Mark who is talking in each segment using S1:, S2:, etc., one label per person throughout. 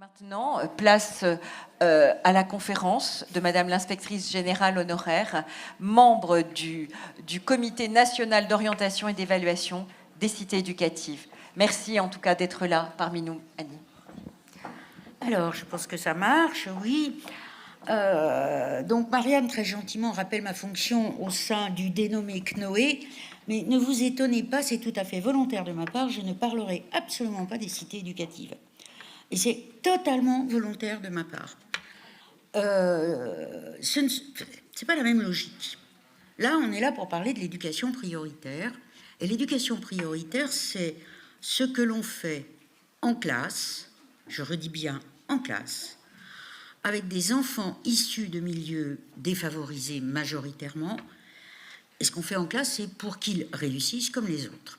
S1: Maintenant, place à la conférence de Madame l'inspectrice générale honoraire, membre du Comité national d'orientation et d'évaluation des cités éducatives. Merci en tout cas d'être là parmi nous, Annie.
S2: Alors, je pense que ça marche, oui. Donc, Marianne, très gentiment, rappelle ma fonction au sein du dénommé CNOE, mais ne vous étonnez pas, c'est tout à fait volontaire de ma part, je ne parlerai absolument pas des cités éducatives. Et c'est totalement volontaire de ma part. C'est pas la même logique. Là, on est là pour parler de l'éducation prioritaire. Et l'éducation prioritaire, c'est ce que l'on fait en classe, je redis bien en classe, avec des enfants issus de milieux défavorisés majoritairement. Et ce qu'on fait en classe, c'est pour qu'ils réussissent comme les autres.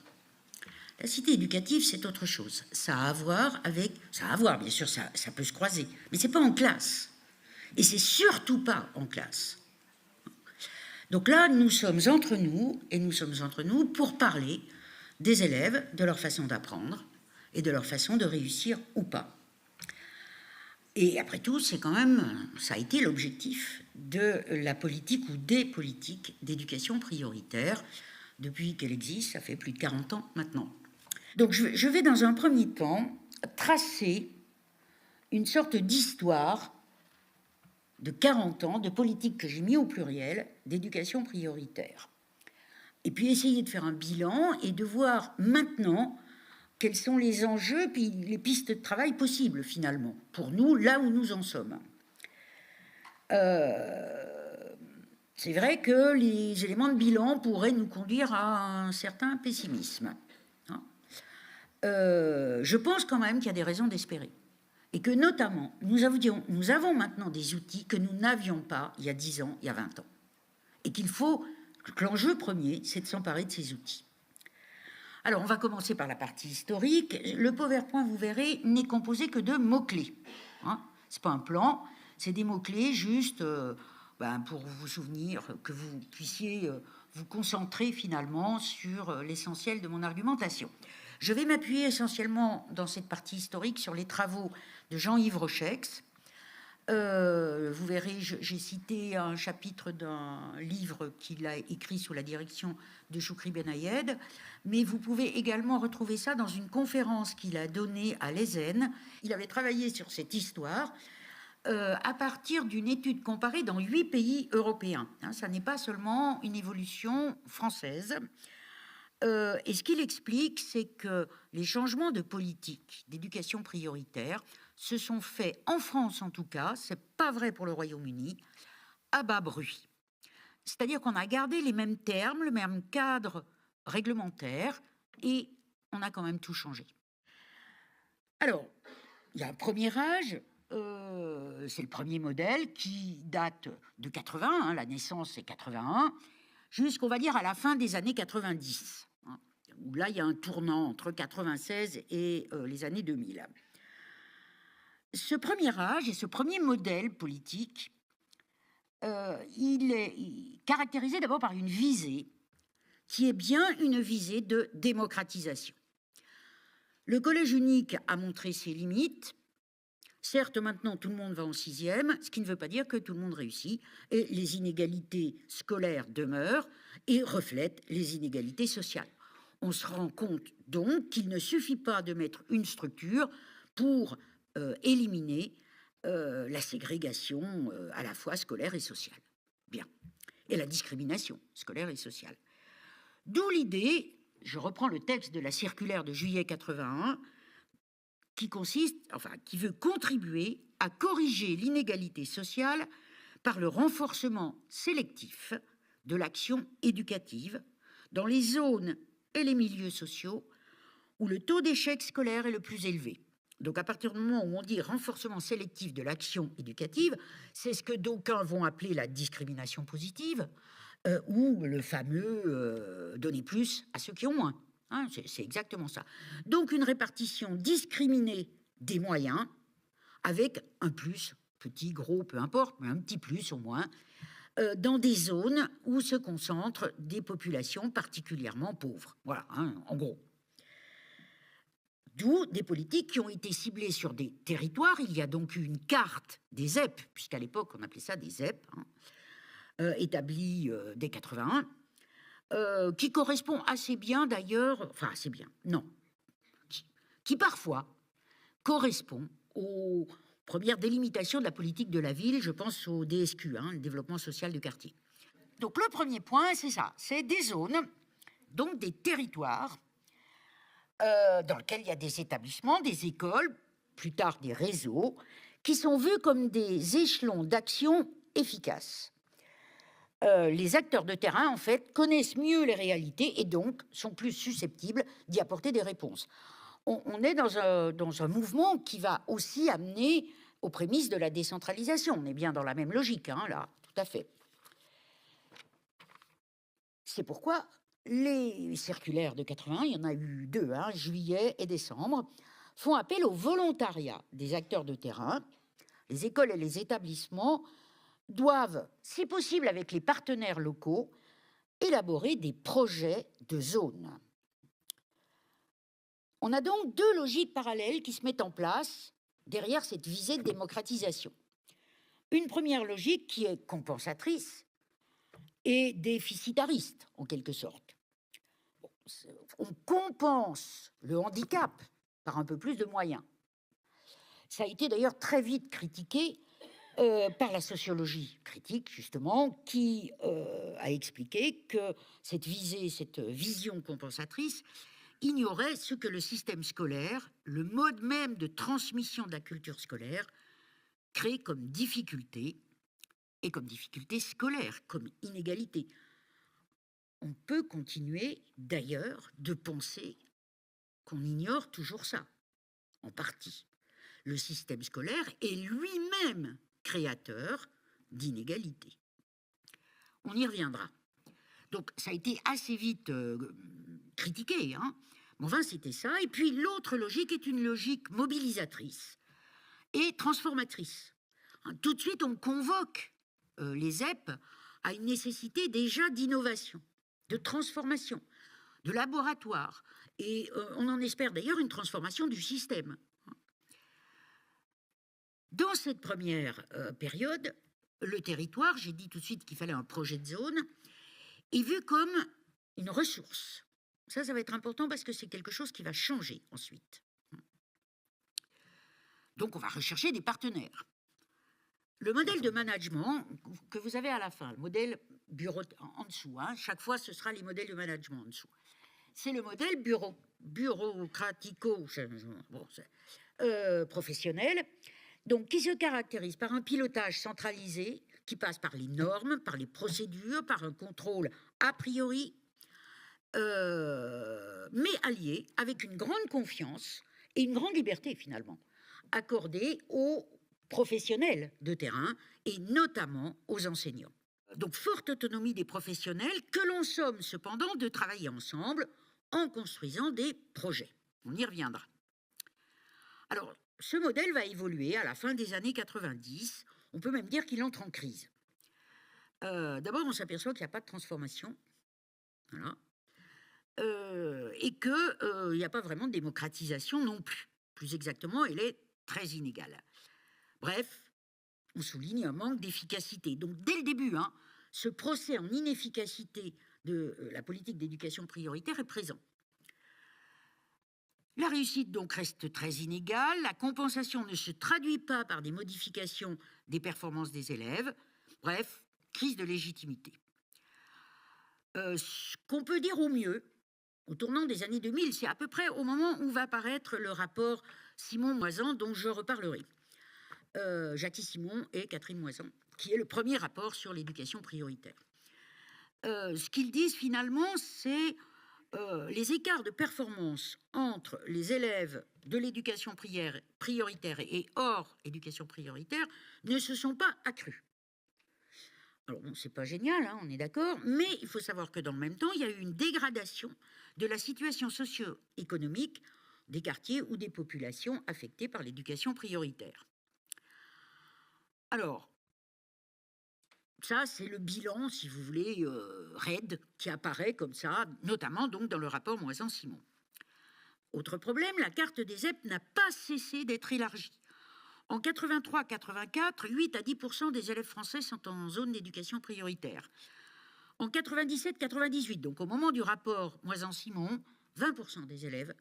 S2: La cité éducative, c'est autre chose. Ça a à voir avec... Ça a à voir, bien sûr, ça peut se croiser. Mais c'est pas en classe. Et c'est surtout pas en classe. Donc là, nous sommes entre nous, et nous sommes entre nous pour parler des élèves, de leur façon d'apprendre et de leur façon de réussir ou pas. Et après tout, c'est quand même, ça a été l'objectif de la politique ou des politiques d'éducation prioritaire depuis qu'elle existe, ça fait plus de 40 ans maintenant. Donc je vais dans un premier temps tracer une sorte d'histoire de 40 ans de politique que j'ai mis au pluriel d'éducation prioritaire. Et puis essayer de faire un bilan et de voir maintenant quels sont les enjeux puis les pistes de travail possibles finalement pour nous là où nous en sommes. C'est vrai que les éléments de bilan pourraient nous conduire à un certain pessimisme. Je pense quand même qu'il y a des raisons d'espérer. Et que notamment, nous avons maintenant des outils que nous n'avions pas il y a 10 ans, il y a 20 ans. Et que l'enjeu premier, c'est de s'emparer de ces outils. Alors, on va commencer par la partie historique. Le PowerPoint, vous verrez, n'est composé que de mots-clés. C'est pas un plan, c'est des mots-clés juste pour vous souvenir, que vous puissiez vous concentrer finalement sur l'essentiel de mon argumentation. Je vais m'appuyer essentiellement dans cette partie historique sur les travaux de Jean-Yves Rochex. Vous verrez, j'ai cité un chapitre d'un livre qu'il a écrit sous la direction de Choukri Benayed, mais vous pouvez également retrouver ça dans une conférence qu'il a donnée à l'ESN. Il avait travaillé sur cette histoire à partir d'une étude comparée dans 8 pays européens. Ça n'est pas seulement une évolution française. Et ce qu'il explique, c'est que les changements de politique d'éducation prioritaire se sont faits en France, en tout cas, c'est pas vrai pour le Royaume-Uni, à bas bruit. C'est-à-dire qu'on a gardé les mêmes termes, le même cadre réglementaire, et on a quand même tout changé. Alors, il y a un premier âge, c'est le premier modèle qui date de 80, la naissance c'est 81, jusqu'on va dire à la fin des années 90. Où là, il y a un tournant entre 96 et les années 2000. Ce premier âge et ce premier modèle politique, il est caractérisé d'abord par une visée qui est bien une visée de démocratisation. Le collège unique a montré ses limites. Certes, maintenant, tout le monde va en 6e, ce qui ne veut pas dire que tout le monde réussit, et les inégalités scolaires demeurent et reflètent les inégalités sociales. On se rend compte donc qu'il ne suffit pas de mettre une structure pour éliminer la ségrégation à la fois scolaire et sociale. Bien. Et la discrimination scolaire et sociale. D'où l'idée, je reprends le texte de la circulaire de juillet 81, qui veut contribuer à corriger l'inégalité sociale par le renforcement sélectif de l'action éducative dans les zones et les milieux sociaux où le taux d'échec scolaire est le plus élevé. Donc à partir du moment où on dit renforcement sélectif de l'action éducative, c'est ce que d'aucuns vont appeler la discrimination positive, ou le fameux donner plus à ceux qui ont moins. C'est exactement ça. Donc une répartition discriminée des moyens avec un plus, petit, gros, peu importe, mais un petit plus au moins, dans des zones où se concentrent des populations particulièrement pauvres. Voilà, en gros. D'où des politiques qui ont été ciblées sur des territoires. Il y a donc eu une carte des ZEP, puisqu'à l'époque on appelait ça des ZEP, établie dès 81, qui correspond assez bien d'ailleurs, enfin assez bien, non, qui parfois correspond aux premières délimitations de la politique de la ville, je pense au DSQ, le développement social du quartier. Donc le premier point, c'est ça, c'est des zones, donc des territoires, dans lesquels il y a des établissements, des écoles, plus tard des réseaux, qui sont vus comme des échelons d'action efficaces. Les acteurs de terrain, en fait, connaissent mieux les réalités et donc sont plus susceptibles d'y apporter des réponses. On est dans un mouvement qui va aussi amener aux prémices de la décentralisation. On est bien dans la même logique, là, tout à fait. C'est pourquoi les circulaires de 81, il y en a eu 2, juillet et décembre, font appel au volontariat des acteurs de terrain. Les écoles et les établissements doivent, si possible avec les partenaires locaux, élaborer des projets de zone. On a donc 2 logiques parallèles qui se mettent en place derrière cette visée de démocratisation. Une première logique qui est compensatrice et déficitariste, en quelque sorte. On compense le handicap par un peu plus de moyens. Ça a été d'ailleurs très vite critiqué par la sociologie critique, justement, qui a expliqué que cette vision compensatrice ignorait ce que le système scolaire, le mode même de transmission de la culture scolaire, crée comme difficulté, et comme difficulté scolaire, comme inégalité. On peut continuer, d'ailleurs, de penser qu'on ignore toujours ça, en partie. Le système scolaire est lui-même créateur d'inégalités. On y reviendra. Donc, ça a été assez vite critiqué. Mais enfin, c'était ça. Et puis, l'autre logique est une logique mobilisatrice et transformatrice. Tout de suite, on convoque les ZEP à une nécessité déjà d'innovation, de transformation, de laboratoire. Et on en espère d'ailleurs une transformation du système. Dans cette première période, le territoire, j'ai dit tout de suite qu'il fallait un projet de zone, est vu comme une ressource. Ça va être important parce que c'est quelque chose qui va changer ensuite. Donc, on va rechercher des partenaires. Le modèle de management que vous avez à la fin, le modèle bureau en dessous, chaque fois ce sera les modèles de management en dessous. C'est le modèle bureaucratico-professionnel, donc qui se caractérise par un pilotage centralisé qui passe par les normes, par les procédures, par un contrôle a priori, mais allié avec une grande confiance et une grande liberté finalement, accordée aux professionnels de terrain et notamment aux enseignants. Donc, forte autonomie des professionnels que l'on somme cependant de travailler ensemble en construisant des projets. On y reviendra. Alors, ce modèle va évoluer à la fin des années 90. On peut même dire qu'il entre en crise. D'abord, on s'aperçoit qu'il n'y a pas de transformation. Voilà. Et qu'il n'y a pas vraiment de démocratisation non plus. Plus exactement, elle est très inégale. Bref, on souligne un manque d'efficacité. Donc, dès le début, ce procès en inefficacité de la politique d'éducation prioritaire est présent. La réussite, donc, reste très inégale. La compensation ne se traduit pas par des modifications des performances des élèves. Bref, crise de légitimité. Ce qu'on peut dire au mieux, au tournant des années 2000, c'est à peu près au moment où va apparaître le rapport Simon-Moisan, dont je reparlerai. Jackie Simon et Catherine Moisan, qui est le premier rapport sur l'éducation prioritaire. Ce qu'ils disent finalement, c'est les écarts de performance entre les élèves de l'éducation prioritaire et hors éducation prioritaire ne se sont pas accrus. Alors, bon, c'est pas génial, on est d'accord, mais il faut savoir que dans le même temps, il y a eu une dégradation de la situation socio-économique des quartiers ou des populations affectées par l'éducation prioritaire. Alors, ça, c'est le bilan, si vous voulez, RAID, qui apparaît comme ça, notamment donc dans le rapport Moisan-Simon. Autre problème, la carte des ZEP n'a pas cessé d'être élargie. En 83-84, 8 à 10% des élèves français sont en zone d'éducation prioritaire. En 97-98, donc au moment du rapport Moisan-Simon, 20% des élèves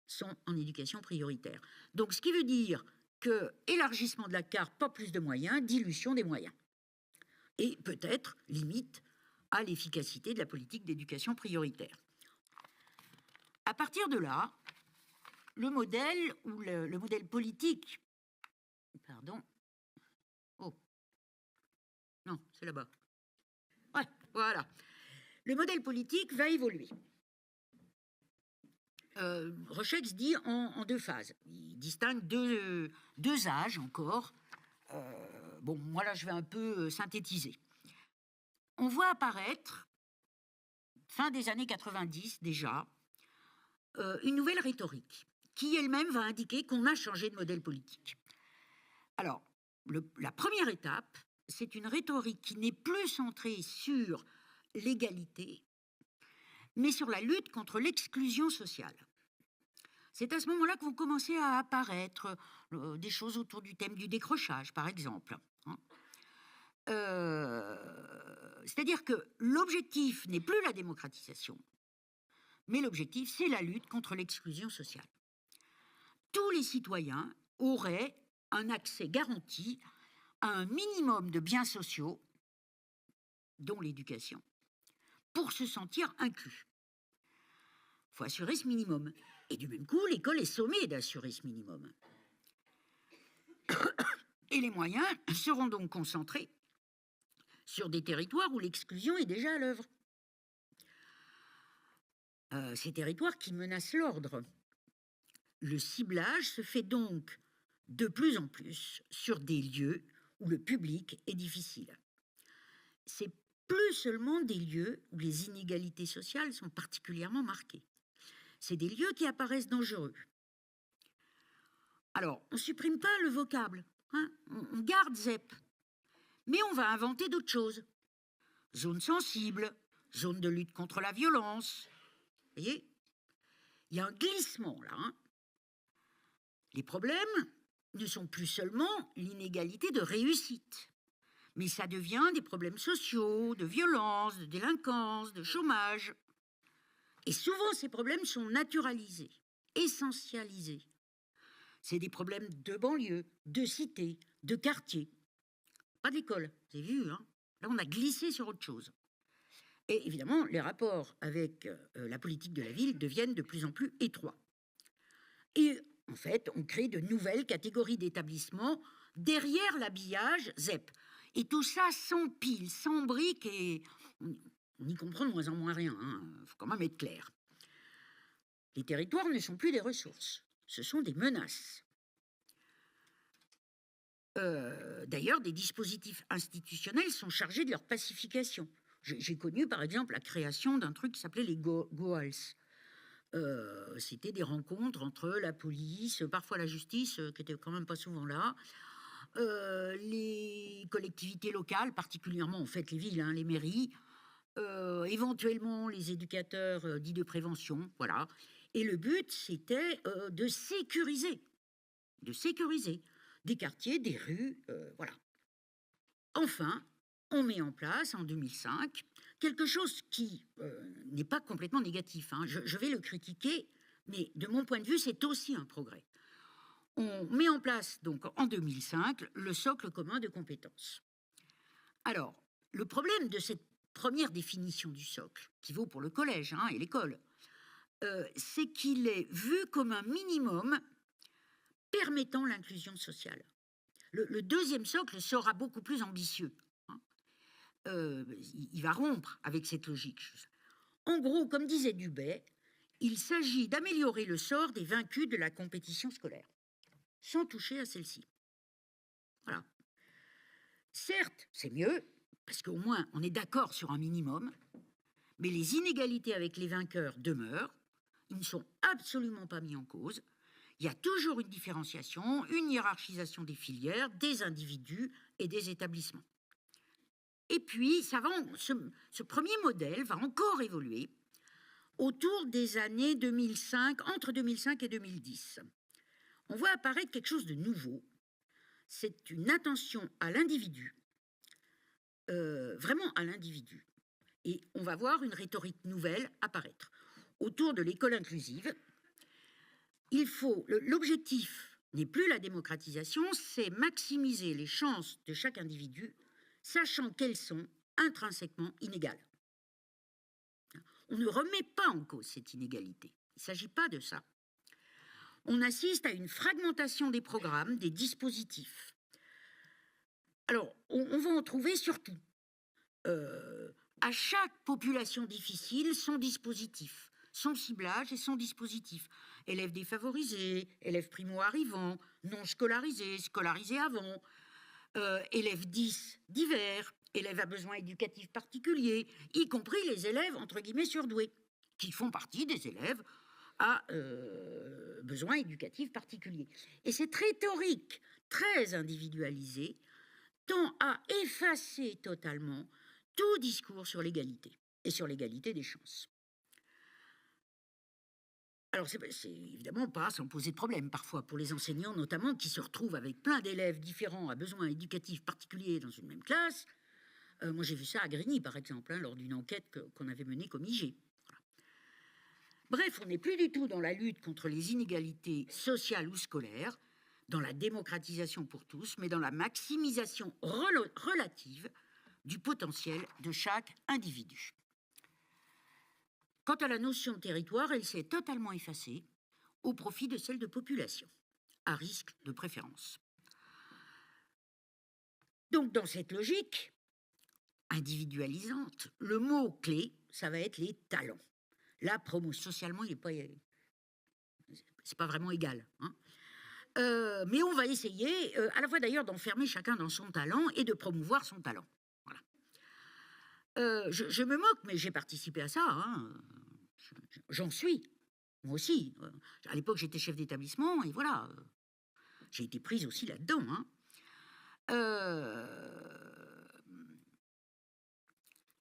S2: sont en éducation prioritaire. Donc ce qui veut dire que élargissement de la carte, pas plus de moyens, dilution des moyens. Et peut-être limite à l'efficacité de la politique d'éducation prioritaire. À partir de là, le modèle ou le modèle politique... Pardon. Oh. Non, c'est là-bas. Ouais, voilà. Le modèle politique va évoluer. Rochex dit en deux phases. Il distingue deux âges encore. Bon, moi là, je vais un peu synthétiser. On voit apparaître, fin des années 90 déjà, une nouvelle rhétorique qui elle-même va indiquer qu'on a changé de modèle politique. Alors, la première étape, c'est une rhétorique qui n'est plus centrée sur l'égalité, mais sur la lutte contre l'exclusion sociale. C'est à ce moment-là que vont commencer à apparaître des choses autour du thème du décrochage, par exemple. C'est-à-dire que l'objectif n'est plus la démocratisation, mais l'objectif, c'est la lutte contre l'exclusion sociale. Tous les citoyens auraient un accès garanti à un minimum de biens sociaux, dont l'éducation, pour se sentir inclus. Il faut assurer ce minimum. Et du même coup, l'école est sommée d'assurer ce minimum. Et les moyens seront donc concentrés sur des territoires où l'exclusion est déjà à l'œuvre. Ces territoires qui menacent l'ordre. Le ciblage se fait donc de plus en plus sur des lieux où le public est difficile. C'est plus seulement des lieux où les inégalités sociales sont particulièrement marquées. C'est des lieux qui apparaissent dangereux. Alors, on ne supprime pas le vocable, hein, on garde ZEP, mais on va inventer d'autres choses. Zone sensible, zone de lutte contre la violence. Vous voyez ? Il y a un glissement là. Hein. Les problèmes ne sont plus seulement l'inégalité de réussite, mais ça devient des problèmes sociaux, de violence, de délinquance, de chômage. Et souvent, ces problèmes sont naturalisés, essentialisés. C'est des problèmes de banlieue, de cité, de quartier. Pas d'école, vous avez vu, hein ? Là, on a glissé sur autre chose. Et évidemment, les rapports avec la politique de la ville deviennent de plus en plus étroits. Et en fait, on crée de nouvelles catégories d'établissements derrière l'habillage ZEP. Et tout ça s'empile, s'embrique et on y comprend de moins en moins rien. Il faut quand même être clair. Les territoires ne sont plus des ressources, ce sont des menaces. D'ailleurs, des dispositifs institutionnels sont chargés de leur pacification. J'ai connu, par exemple, la création d'un truc qui s'appelait les Goals. C'était des rencontres entre la police, parfois la justice, qui était quand même pas souvent là, les collectivités locales, particulièrement en fait les villes, hein, les mairies, éventuellement les éducateurs dits de prévention, voilà. Et le but, c'était de sécuriser des quartiers, des rues, voilà. Enfin, on met en place, en 2005, quelque chose qui n'est pas complètement négatif. Hein. Je vais le critiquer, mais de mon point de vue, c'est aussi un progrès. On met en place, donc, en 2005, le socle commun de compétences. Alors, le problème de cette première définition du socle, qui vaut pour le collège hein, et l'école, c'est qu'il est vu comme un minimum permettant l'inclusion sociale. Le deuxième socle sera beaucoup plus ambitieux. Il va rompre avec cette logique. En gros, comme disait Dubay, il s'agit d'améliorer le sort des vaincus de la compétition scolaire, sans toucher à celle-ci. Voilà. Certes, c'est mieux, parce qu'au moins on est d'accord sur un minimum, mais les inégalités avec les vainqueurs demeurent, ils ne sont absolument pas mis en cause. Il y a toujours une différenciation, une hiérarchisation des filières, des individus et des établissements. Et puis, ce premier modèle va encore évoluer autour des années 2005, entre 2005 et 2010, on voit apparaître quelque chose de nouveau. C'est une attention à l'individu, vraiment à l'individu. Et on va voir une rhétorique nouvelle apparaître. Autour de l'école inclusive, l'objectif n'est plus la démocratisation, c'est maximiser les chances de chaque individu, sachant qu'elles sont intrinsèquement inégales. On ne remet pas en cause cette inégalité. Il ne s'agit pas de ça. On assiste à une fragmentation des programmes, des dispositifs. Alors, on va en trouver surtout. À chaque population difficile, son dispositif, son ciblage et son dispositif. Élèves défavorisés, élèves primo-arrivants, non scolarisés, scolarisés avant, élèves 10 divers, élèves à besoins éducatifs particuliers, y compris les élèves, entre guillemets, surdoués, qui font partie des élèves à besoins éducatifs particuliers. Et cette rhétorique très individualisée tend à effacer totalement tout discours sur l'égalité et sur l'égalité des chances. Alors, c'est évidemment pas sans poser de problème, parfois, pour les enseignants, notamment, qui se retrouvent avec plein d'élèves différents à besoins éducatifs particuliers dans une même classe. Moi, j'ai vu ça à Grigny, par exemple, lors d'une enquête qu'on avait menée comme IG. Voilà. Bref, on n'est plus du tout dans la lutte contre les inégalités sociales ou scolaires, dans la démocratisation pour tous, mais dans la maximisation relative du potentiel de chaque individu. Quant à la notion de territoire, elle s'est totalement effacée au profit de celle de population, à risque de préférence. Donc, dans cette logique individualisante, le mot-clé, ça va être les talents. La promo, socialement, c'est pas vraiment égal. Mais on va essayer, à la fois d'ailleurs, d'enfermer chacun dans son talent et de promouvoir son talent. Voilà. Je me moque, mais j'ai participé à ça. J'en suis. Moi aussi. À l'époque, j'étais chef d'établissement, et voilà. J'ai été prise aussi là-dedans.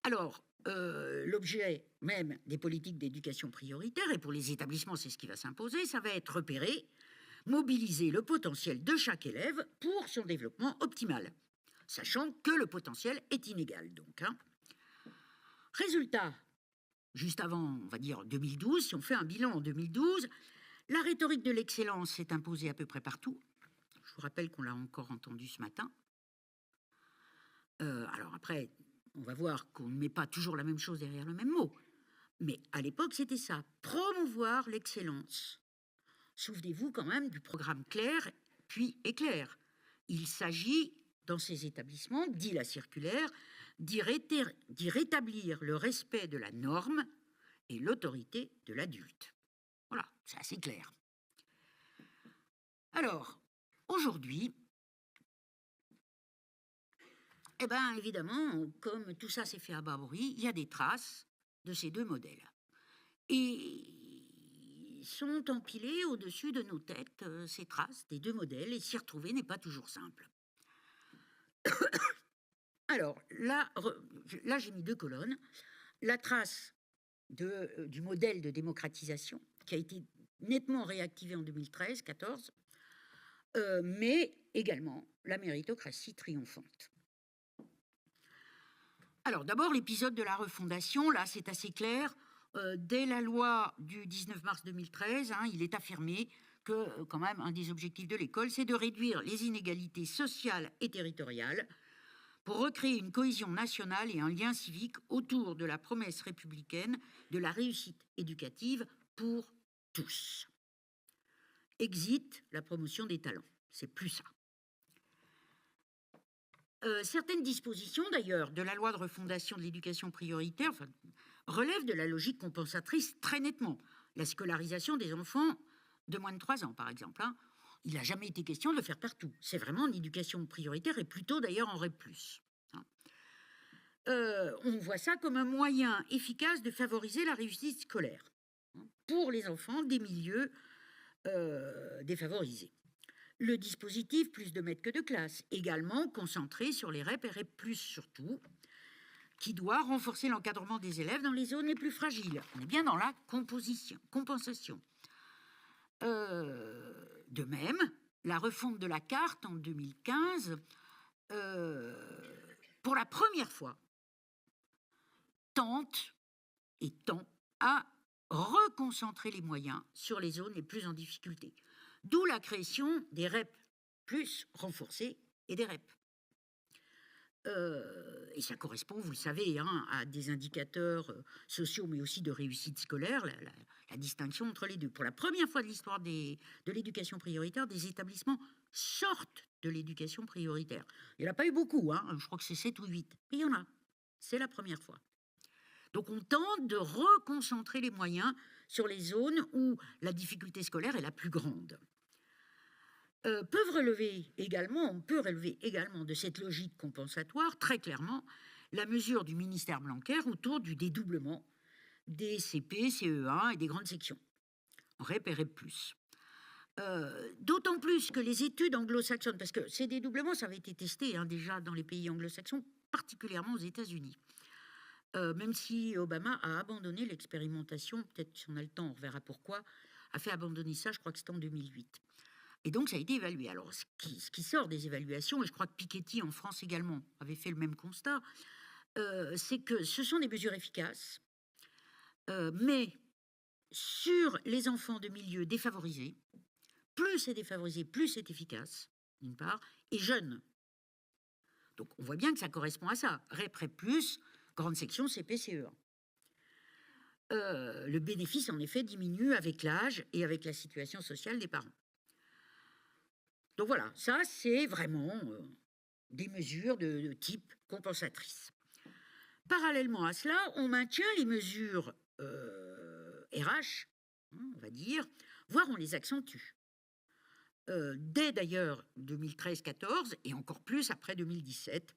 S2: Alors, l'objet même des politiques d'éducation prioritaire, et pour les établissements, c'est ce qui va s'imposer, ça va être repérer, mobiliser le potentiel de chaque élève pour son développement optimal, sachant que le potentiel est inégal, donc. Résultat, juste avant, on va dire 2012, si on fait un bilan en 2012, la rhétorique de l'excellence s'est imposée à peu près partout. Je vous rappelle qu'on l'a encore entendu ce matin. Alors après, on va voir qu'on ne met pas toujours la même chose derrière le même mot. Mais à l'époque, c'était ça, promouvoir l'excellence. Souvenez-vous quand même du programme Claire, puis Éclair. Il s'agit, dans ces établissements, dit la circulaire, d'y rétablir le respect de la norme et l'autorité de l'adulte. Voilà, c'est assez clair. Alors, aujourd'hui, eh bien, évidemment, comme tout ça s'est fait à bas bruit, il y a des traces de ces deux modèles. Et sont empilées au-dessus de nos têtes, ces traces des deux modèles, et s'y retrouver n'est pas toujours simple. Alors, là j'ai mis deux colonnes. La trace du modèle de démocratisation, qui a été nettement réactivé en 2013-14, mais également la méritocratie triomphante. Alors, d'abord, l'épisode de la refondation, là, c'est assez clair. Dès la loi du 19 mars 2013, il est affirmé que, quand même, un des objectifs de l'école, c'est de réduire les inégalités sociales et territoriales pour recréer une cohésion nationale et un lien civique autour de la promesse républicaine de la réussite éducative pour tous. Exit la promotion des talents. C'est plus ça. Certaines dispositions, d'ailleurs, de la loi de refondation de l'éducation prioritaire relèvent de la logique compensatrice très nettement. La scolarisation des enfants de moins de 3 ans, par exemple. Il n'a jamais été question de le faire partout. C'est vraiment une éducation prioritaire, et plutôt d'ailleurs en REP+. On voit ça comme un moyen efficace de favoriser la réussite scolaire pour les enfants des milieux défavorisés. Le dispositif plus de maîtres que de classe, également concentré sur les REP et REP+, surtout, qui doit renforcer l'encadrement des élèves dans les zones les plus fragiles. On est bien dans la compensation. De même, la refonte de la carte en 2015, pour la première fois, tend à reconcentrer les moyens sur les zones les plus en difficulté. D'où la création des REP plus renforcés et des REP. Et ça correspond, vous le savez, à des indicateurs sociaux, mais aussi de réussite scolaire, la distinction entre les deux. Pour la première fois de l'histoire de l'éducation prioritaire, des établissements sortent de l'éducation prioritaire. Il n'y en a pas eu beaucoup, je crois que c'est 7 ou 8, mais il y en a. C'est la première fois. Donc on tente de reconcentrer les moyens sur les zones où la difficulté scolaire est la plus grande. On peut relever également de cette logique compensatoire, très clairement, la mesure du ministère Blanquer autour du dédoublement des CP, CE1 et des grandes sections, en REP et REP+. D'autant plus que les études anglo-saxonnes, parce que ces dédoublements, ça avait été testé déjà dans les pays anglo-saxons, particulièrement aux États-Unis. Même si Obama a abandonné l'expérimentation, peut-être si on a le temps, on verra pourquoi, a fait abandonner ça, je crois que c'était en 2008. Et donc, ça a été évalué. Alors, ce qui sort des évaluations, et je crois que Piketty, en France également, avait fait le même constat, c'est que ce sont des mesures efficaces, mais sur les enfants de milieux défavorisés, plus c'est défavorisé, plus c'est efficace, d'une part, et jeunes. Donc, on voit bien que ça correspond à ça. REP, REP+, grande section, CP, CE1. Le bénéfice, en effet, diminue avec l'âge et avec la situation sociale des parents. Donc voilà, ça, c'est vraiment des mesures de type compensatrice. Parallèlement à cela, on maintient les mesures RH, on va dire, voire on les accentue. Dès d'ailleurs 2013-14 et encore plus après 2017,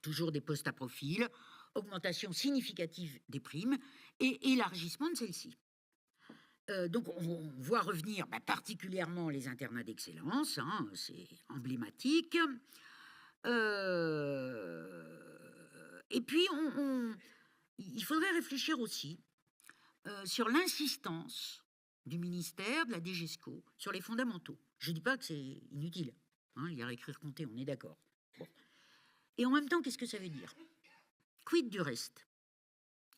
S2: toujours des postes à profil, augmentation significative des primes et élargissement de celles-ci. Donc, on voit revenir particulièrement les internats d'excellence, c'est emblématique. Et puis, il faudrait réfléchir aussi sur l'insistance du ministère, de la DGESCO, sur les fondamentaux. Je ne dis pas que c'est inutile, lire, écrire, compter, on est d'accord. Bon. Et en même temps, qu'est-ce que ça veut dire? Quid du reste?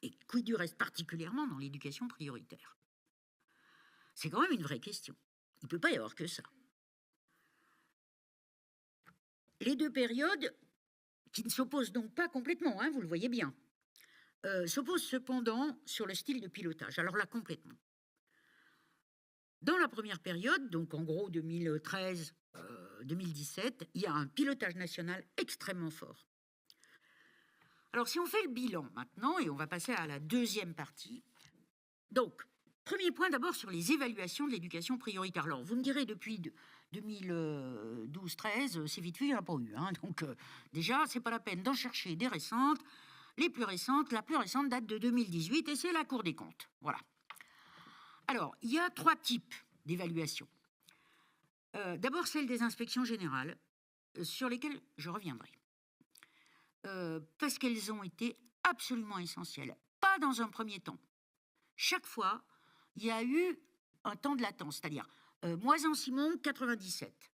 S2: Et quid du reste particulièrement dans l'éducation prioritaire? C'est quand même une vraie question. Il ne peut pas y avoir que ça. Les deux périodes, qui ne s'opposent donc pas complètement, vous le voyez bien, s'opposent cependant sur le style de pilotage. Alors là, complètement. Dans la première période, donc en gros 2013-2017, il y a un pilotage national extrêmement fort. Alors si on fait le bilan maintenant, et on va passer à la deuxième partie, donc, premier point d'abord sur les évaluations de l'éducation prioritaire. Alors, vous me direz, depuis 2012-13, c'est vite fait, il n'y en a pas eu. Donc, déjà, c'est pas la peine d'en chercher des récentes. Les plus récentes, la plus récente date de 2018 et c'est la Cour des comptes. Voilà. Alors, il y a 3 types d'évaluations. D'abord, celle des inspections générales, sur lesquelles je reviendrai. Parce qu'elles ont été absolument essentielles. Pas dans un premier temps. Chaque fois, il y a eu un temps de latence, c'est-à-dire Moisan-Simon, 97.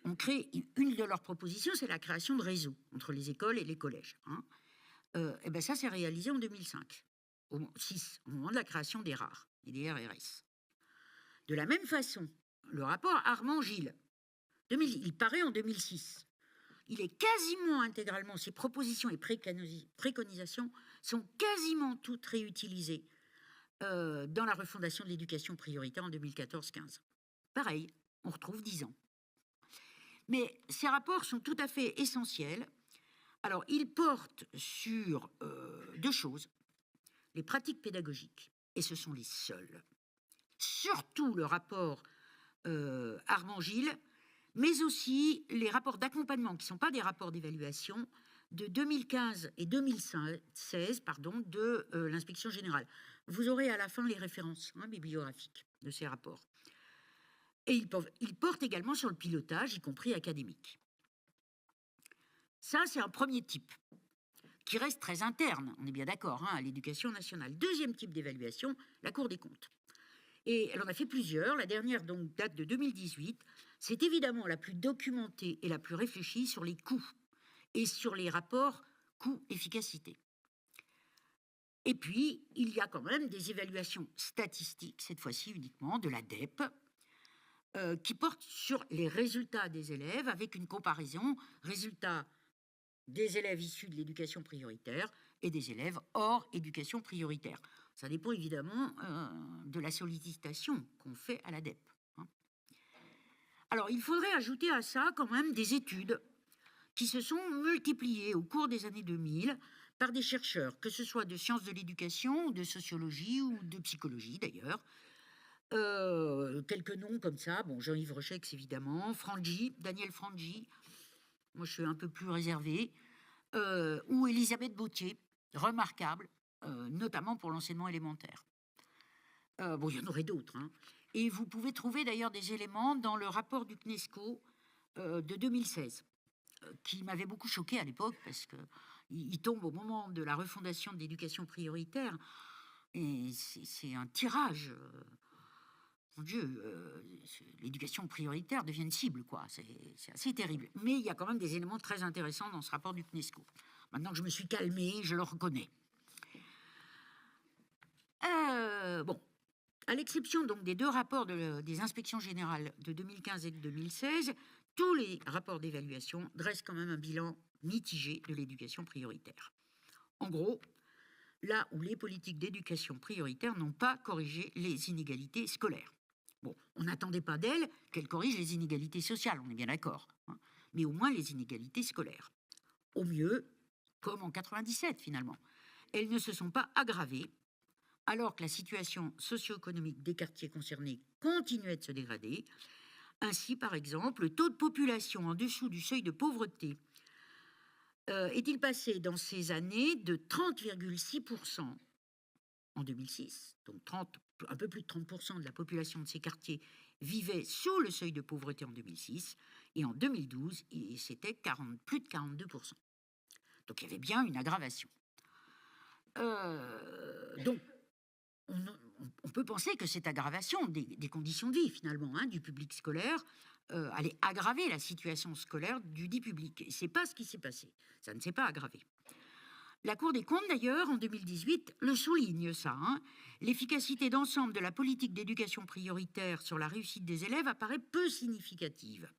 S2: On crée une de leurs propositions, c'est la création de réseaux entre les écoles et les collèges. Et bien ça, c'est réalisé en 2005, au moment de la création des RAR et des RRS. De la même façon, le rapport Armand-Gilles, il paraît en 2006. Il est quasiment intégralement, ses propositions et préconisations sont quasiment toutes réutilisées dans la refondation de l'éducation prioritaire en 2014-15. Pareil, on retrouve 10 ans. Mais ces rapports sont tout à fait essentiels. Alors, ils portent sur 2 choses. Les pratiques pédagogiques, et ce sont les seuls. Surtout le rapport Armand-Gilles, mais aussi les rapports d'accompagnement, qui ne sont pas des rapports d'évaluation, de 2015 et 2016 de l'inspection générale. Vous aurez à la fin les références bibliographiques de ces rapports. Et ils portent également sur le pilotage, y compris académique. Ça, c'est un premier type, qui reste très interne, on est bien d'accord, à l'éducation nationale. Deuxième type d'évaluation, la Cour des comptes. Et elle en a fait plusieurs. La dernière, donc, date de 2018. C'est évidemment la plus documentée et la plus réfléchie sur les coûts et sur les rapports coût-efficacité. Et puis, il y a quand même des évaluations statistiques, cette fois-ci uniquement, de la DEP, qui portent sur les résultats des élèves, avec une comparaison résultats des élèves issus de l'éducation prioritaire et des élèves hors éducation prioritaire. Ça dépend évidemment de la sollicitation qu'on fait à la DEP. Alors, il faudrait ajouter à ça quand même des études qui se sont multipliées au cours des années 2000 par des chercheurs, que ce soit de sciences de l'éducation, ou de sociologie, ou de psychologie d'ailleurs. Quelques noms comme ça, bon, Jean-Yves Rochex évidemment, Frangi, Daniel Frangi, moi je suis un peu plus réservée, ou Elisabeth Bautier, remarquable, notamment pour l'enseignement élémentaire. Bon, il y en aurait d'autres. Et vous pouvez trouver d'ailleurs des éléments dans le rapport du CNESCO de 2016, qui m'avait beaucoup choqué à l'époque, parce qu'il tombe au moment de la refondation de l'éducation prioritaire, et c'est un tirage. Mon Dieu, l'éducation prioritaire devient une cible, quoi. C'est assez terrible. Mais il y a quand même des éléments très intéressants dans ce rapport du CNESCO. Maintenant que je me suis calmée, je le reconnais. Bon. À l'exception donc des deux rapports des inspections générales de 2015 et de 2016, tous les rapports d'évaluation dressent quand même un bilan mitigé de l'éducation prioritaire. En gros, là où les politiques d'éducation prioritaire n'ont pas corrigé les inégalités scolaires. Bon, on n'attendait pas d'elle qu'elle corrige les inégalités sociales, on est bien d'accord, mais au moins les inégalités scolaires. Au mieux, comme en 97 finalement, elles ne se sont pas aggravées, alors que la situation socio-économique des quartiers concernés continuait de se dégrader. Ainsi, par exemple, le taux de population en dessous du seuil de pauvreté est-il passé dans ces années de 30,6% en 2006, donc un peu plus de 30% de la population de ces quartiers vivait sous le seuil de pauvreté en 2006, et en 2012, c'était plus de 42%. Donc il y avait bien une aggravation. Donc, on peut penser que cette aggravation des conditions de vie, finalement, du public scolaire, allait aggraver la situation scolaire du dit public. Et ce n'est pas ce qui s'est passé. Ça ne s'est pas aggravé. La Cour des comptes, d'ailleurs, en 2018, le souligne, ça. L'efficacité d'ensemble de la politique d'éducation prioritaire sur la réussite des élèves apparaît peu significative.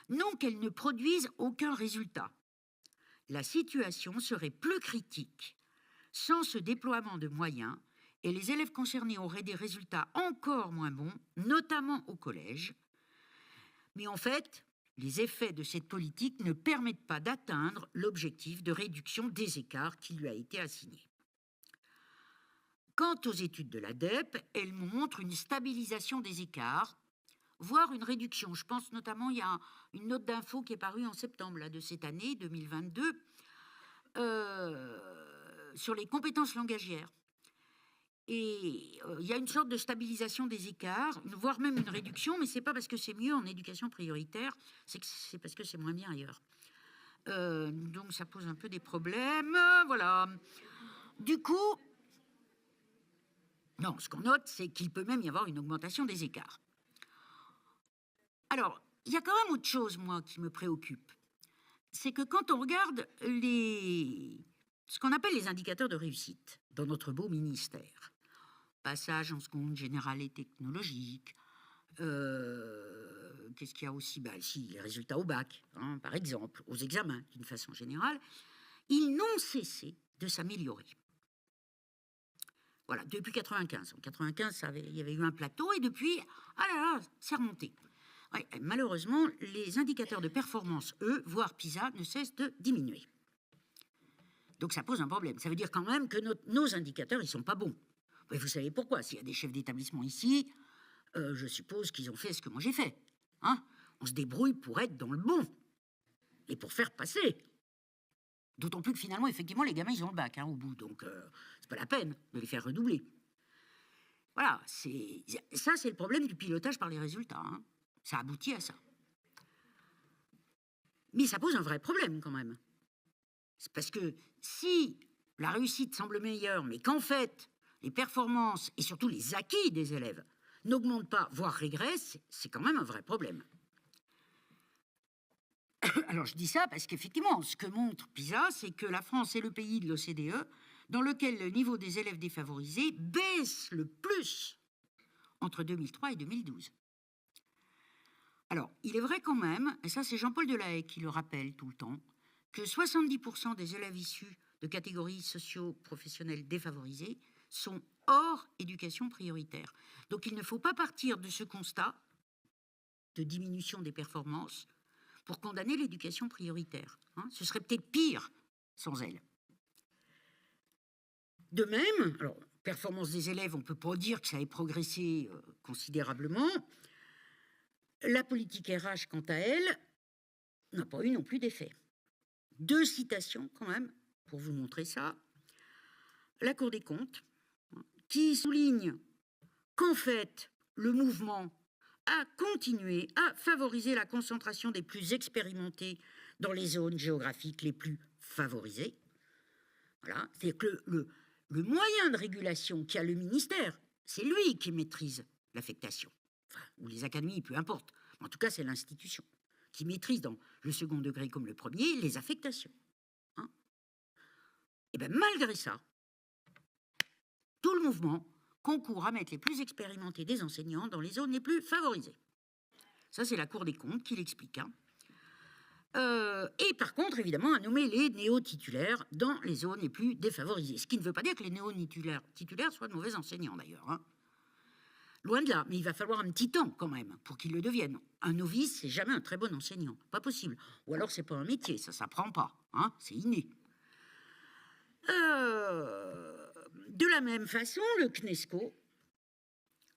S2: Non qu'elle ne produise aucun résultat. La situation serait plus critique sans ce déploiement de moyens, et les élèves concernés auraient des résultats encore moins bons, notamment au collège. Mais en fait, les effets de cette politique ne permettent pas d'atteindre l'objectif de réduction des écarts qui lui a été assigné. Quant aux études de la DEP, elles montrent une stabilisation des écarts, voire une réduction. Je pense notamment, il y a une note d'info qui est parue en septembre de cette année, 2022, sur les compétences langagières. Et il y a une sorte de stabilisation des écarts, voire même une réduction, mais ce n'est pas parce que c'est mieux en éducation prioritaire, c'est parce que c'est moins bien ailleurs. Donc ça pose un peu des problèmes, voilà. Du coup, non, ce qu'on note, c'est qu'il peut même y avoir une augmentation des écarts. Alors, il y a quand même autre chose, moi, qui me préoccupe. C'est que quand on regarde ce qu'on appelle les indicateurs de réussite dans notre beau ministère, passage en seconde générale et technologique, qu'est-ce qu'il y a aussi ? Si, les résultats au bac, par exemple, aux examens, d'une façon générale, ils n'ont cessé de s'améliorer. Voilà, depuis 95. En 95, il y avait eu un plateau, et depuis, c'est remonté. Ouais, malheureusement, les indicateurs de performance, eux, voire PISA, ne cessent de diminuer. Donc ça pose un problème. Ça veut dire quand même que nos indicateurs, ils ne sont pas bons. Mais vous savez pourquoi ? S'il y a des chefs d'établissement ici, je suppose qu'ils ont fait ce que moi j'ai fait. On se débrouille pour être dans le bon. Et pour faire passer. D'autant plus que finalement, effectivement, les gamins, ils ont le bac au bout. Donc, c'est pas la peine de les faire redoubler. Voilà, ça, c'est le problème du pilotage par les résultats. Ça aboutit à ça. Mais ça pose un vrai problème quand même. C'est parce que si la réussite semble meilleure, mais qu'en fait, les performances et surtout les acquis des élèves n'augmentent pas, voire régressent, c'est quand même un vrai problème. Alors je dis ça parce qu'effectivement, ce que montre PISA, c'est que la France est le pays de l'OCDE dans lequel le niveau des élèves défavorisés baisse le plus entre 2003 et 2012. Alors, il est vrai quand même, et ça c'est Jean-Paul Delahaye qui le rappelle tout le temps, que 70% des élèves issus de catégories socio-professionnelles défavorisées sont hors éducation prioritaire. Donc il ne faut pas partir de ce constat de diminution des performances pour condamner l'éducation prioritaire. Ce serait peut-être pire sans elle. De même, alors, performance des élèves, on ne peut pas dire que ça ait progressé considérablement. La politique RH, quant à elle, n'a pas eu non plus d'effet. 2 citations, quand même, pour vous montrer ça. La Cour des comptes, qui souligne qu'en fait, le mouvement a continué à favoriser la concentration des plus expérimentés dans les zones géographiques les plus favorisées. Voilà, c'est-à-dire que le moyen de régulation qu'a le ministère, c'est lui qui maîtrise l'affectation. Enfin, ou les académies, peu importe. En tout cas, c'est l'institution qui maîtrise dans le second degré comme le premier les affectations. Et bien, malgré ça, tout le mouvement concourt à mettre les plus expérimentés des enseignants dans les zones les plus favorisées. Ça, c'est la Cour des comptes qui l'explique. Et par contre, évidemment, à nommer les néo-titulaires dans les zones les plus défavorisées. Ce qui ne veut pas dire que les néo-titulaires soient de mauvais enseignants, d'ailleurs. Loin de là, mais il va falloir un petit temps, quand même, pour qu'ils le deviennent. Un novice, c'est jamais un très bon enseignant. Pas possible. Ou alors, c'est pas un métier, ça s'apprend pas. C'est inné. De la même façon, le CNESCO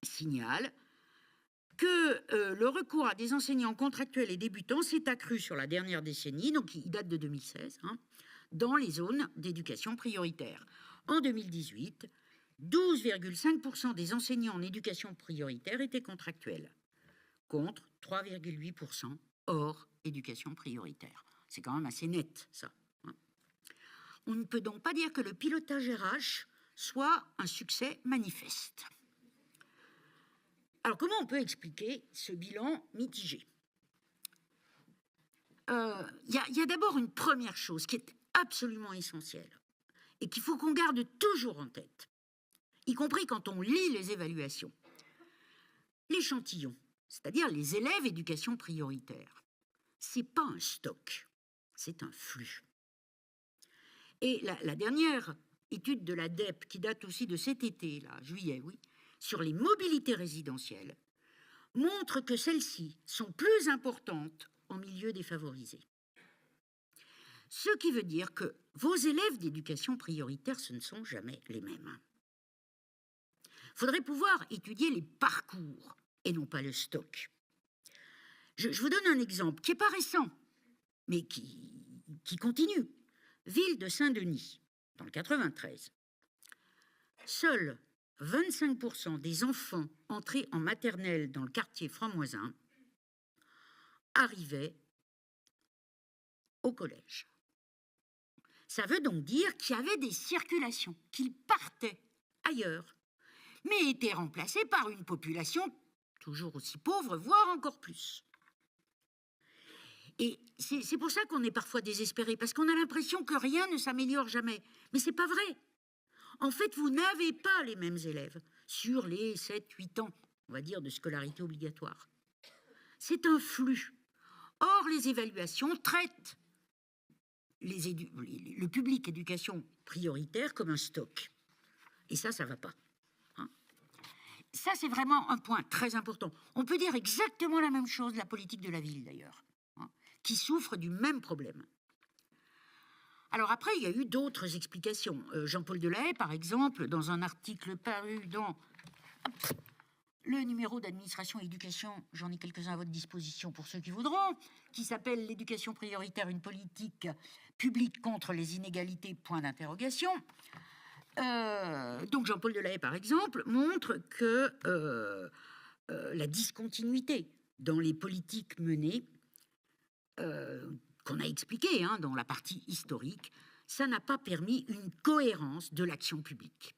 S2: signale que le recours à des enseignants contractuels et débutants s'est accru sur la dernière décennie, donc il date de 2016, dans les zones d'éducation prioritaire. En 2018, 12,5% des enseignants en éducation prioritaire étaient contractuels, contre 3,8% hors éducation prioritaire. C'est quand même assez net, ça. On ne peut donc pas dire que le pilotage RH soit un succès manifeste. Alors, comment on peut expliquer ce bilan mitigé ? Il y a d'abord une première chose qui est absolument essentielle et qu'il faut qu'on garde toujours en tête, y compris quand on lit les évaluations. L'échantillon, c'est-à-dire les élèves éducation prioritaire, c'est pas un stock, c'est un flux. Et la dernière étude de la DEP, qui date aussi de cet été, là, juillet, oui, sur les mobilités résidentielles, montre que celles-ci sont plus importantes en milieu défavorisé. Ce qui veut dire que vos élèves d'éducation prioritaire, ce ne sont jamais les mêmes. Il faudrait pouvoir étudier les parcours et non pas le stock. Je vous donne un exemple qui n'est pas récent, mais qui continue. Ville de Saint-Denis, dans le 93. Seuls 25% des enfants entrés en maternelle dans le quartier franc-moisin arrivaient au collège. Ça veut donc dire qu'il y avait des circulations, qu'ils partaient ailleurs, mais étaient remplacés par une population toujours aussi pauvre, voire encore plus. Et c'est pour ça qu'on est parfois désespéré, parce qu'on a l'impression que rien ne s'améliore jamais. Mais c'est pas vrai. En fait, vous n'avez pas les mêmes élèves sur les 7-8 ans, on va dire, de scolarité obligatoire. C'est un flux. Or, les évaluations traitent le public éducation prioritaire comme un stock. Et ça ne va pas. Ça, c'est vraiment un point très important. On peut dire exactement la même chose de la politique de la ville, d'ailleurs, qui souffre du même problème. Alors après, il y a eu d'autres explications. Jean-Paul Delahaye, par exemple, dans un article paru dans le numéro d'administration et éducation, j'en ai quelques-uns à votre disposition pour ceux qui voudront, qui s'appelle « L'éducation prioritaire, une politique publique contre les inégalités », point d'interrogation. Donc Jean-Paul Delahaye, par exemple, montre que la discontinuité dans les politiques menées qu'on a expliqué dans la partie historique, ça n'a pas permis une cohérence de l'action publique.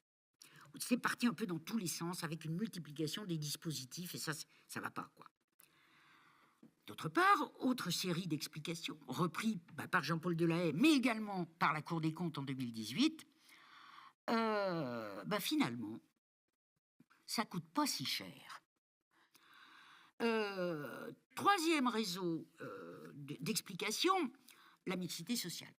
S2: C'est parti un peu dans tous les sens, avec une multiplication des dispositifs, et ça va pas, quoi. D'autre part, autre série d'explications, reprises par Jean-Paul Delahaye, mais également par la Cour des comptes en 2018, finalement, ça coûte pas si cher. Troisième réseau d'explication, la mixité sociale.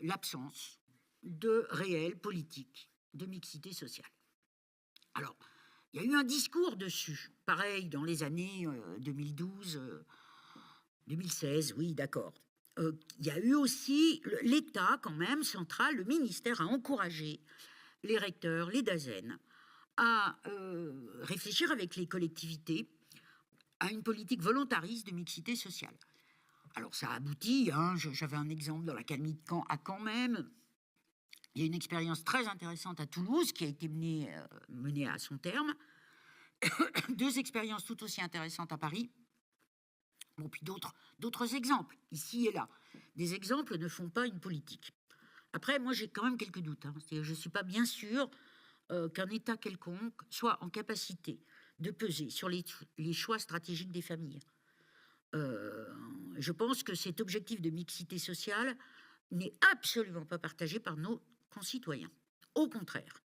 S2: L'absence de réelle politique de mixité sociale. Alors, il y a eu un discours dessus, pareil, dans les années 2012, 2016, oui, d'accord. Il y a eu aussi l'État, quand même, central, le ministère a encouragé les recteurs, les DAZEN, à réfléchir avec les collectivités à une politique volontariste de mixité sociale. Alors ça aboutit, j'avais un exemple dans l'académie de Caen, à Caen même. Il y a une expérience très intéressante à Toulouse qui a été menée à son terme. 2 expériences tout aussi intéressantes à Paris. Bon, puis d'autres exemples, ici et là. Des exemples ne font pas une politique. Après, moi, j'ai quand même quelques doutes. Je ne suis pas bien sûr qu'un État quelconque soit en capacité de peser sur les choix stratégiques des familles. Je pense que cet objectif de mixité sociale n'est absolument pas partagé par nos concitoyens. Au contraire,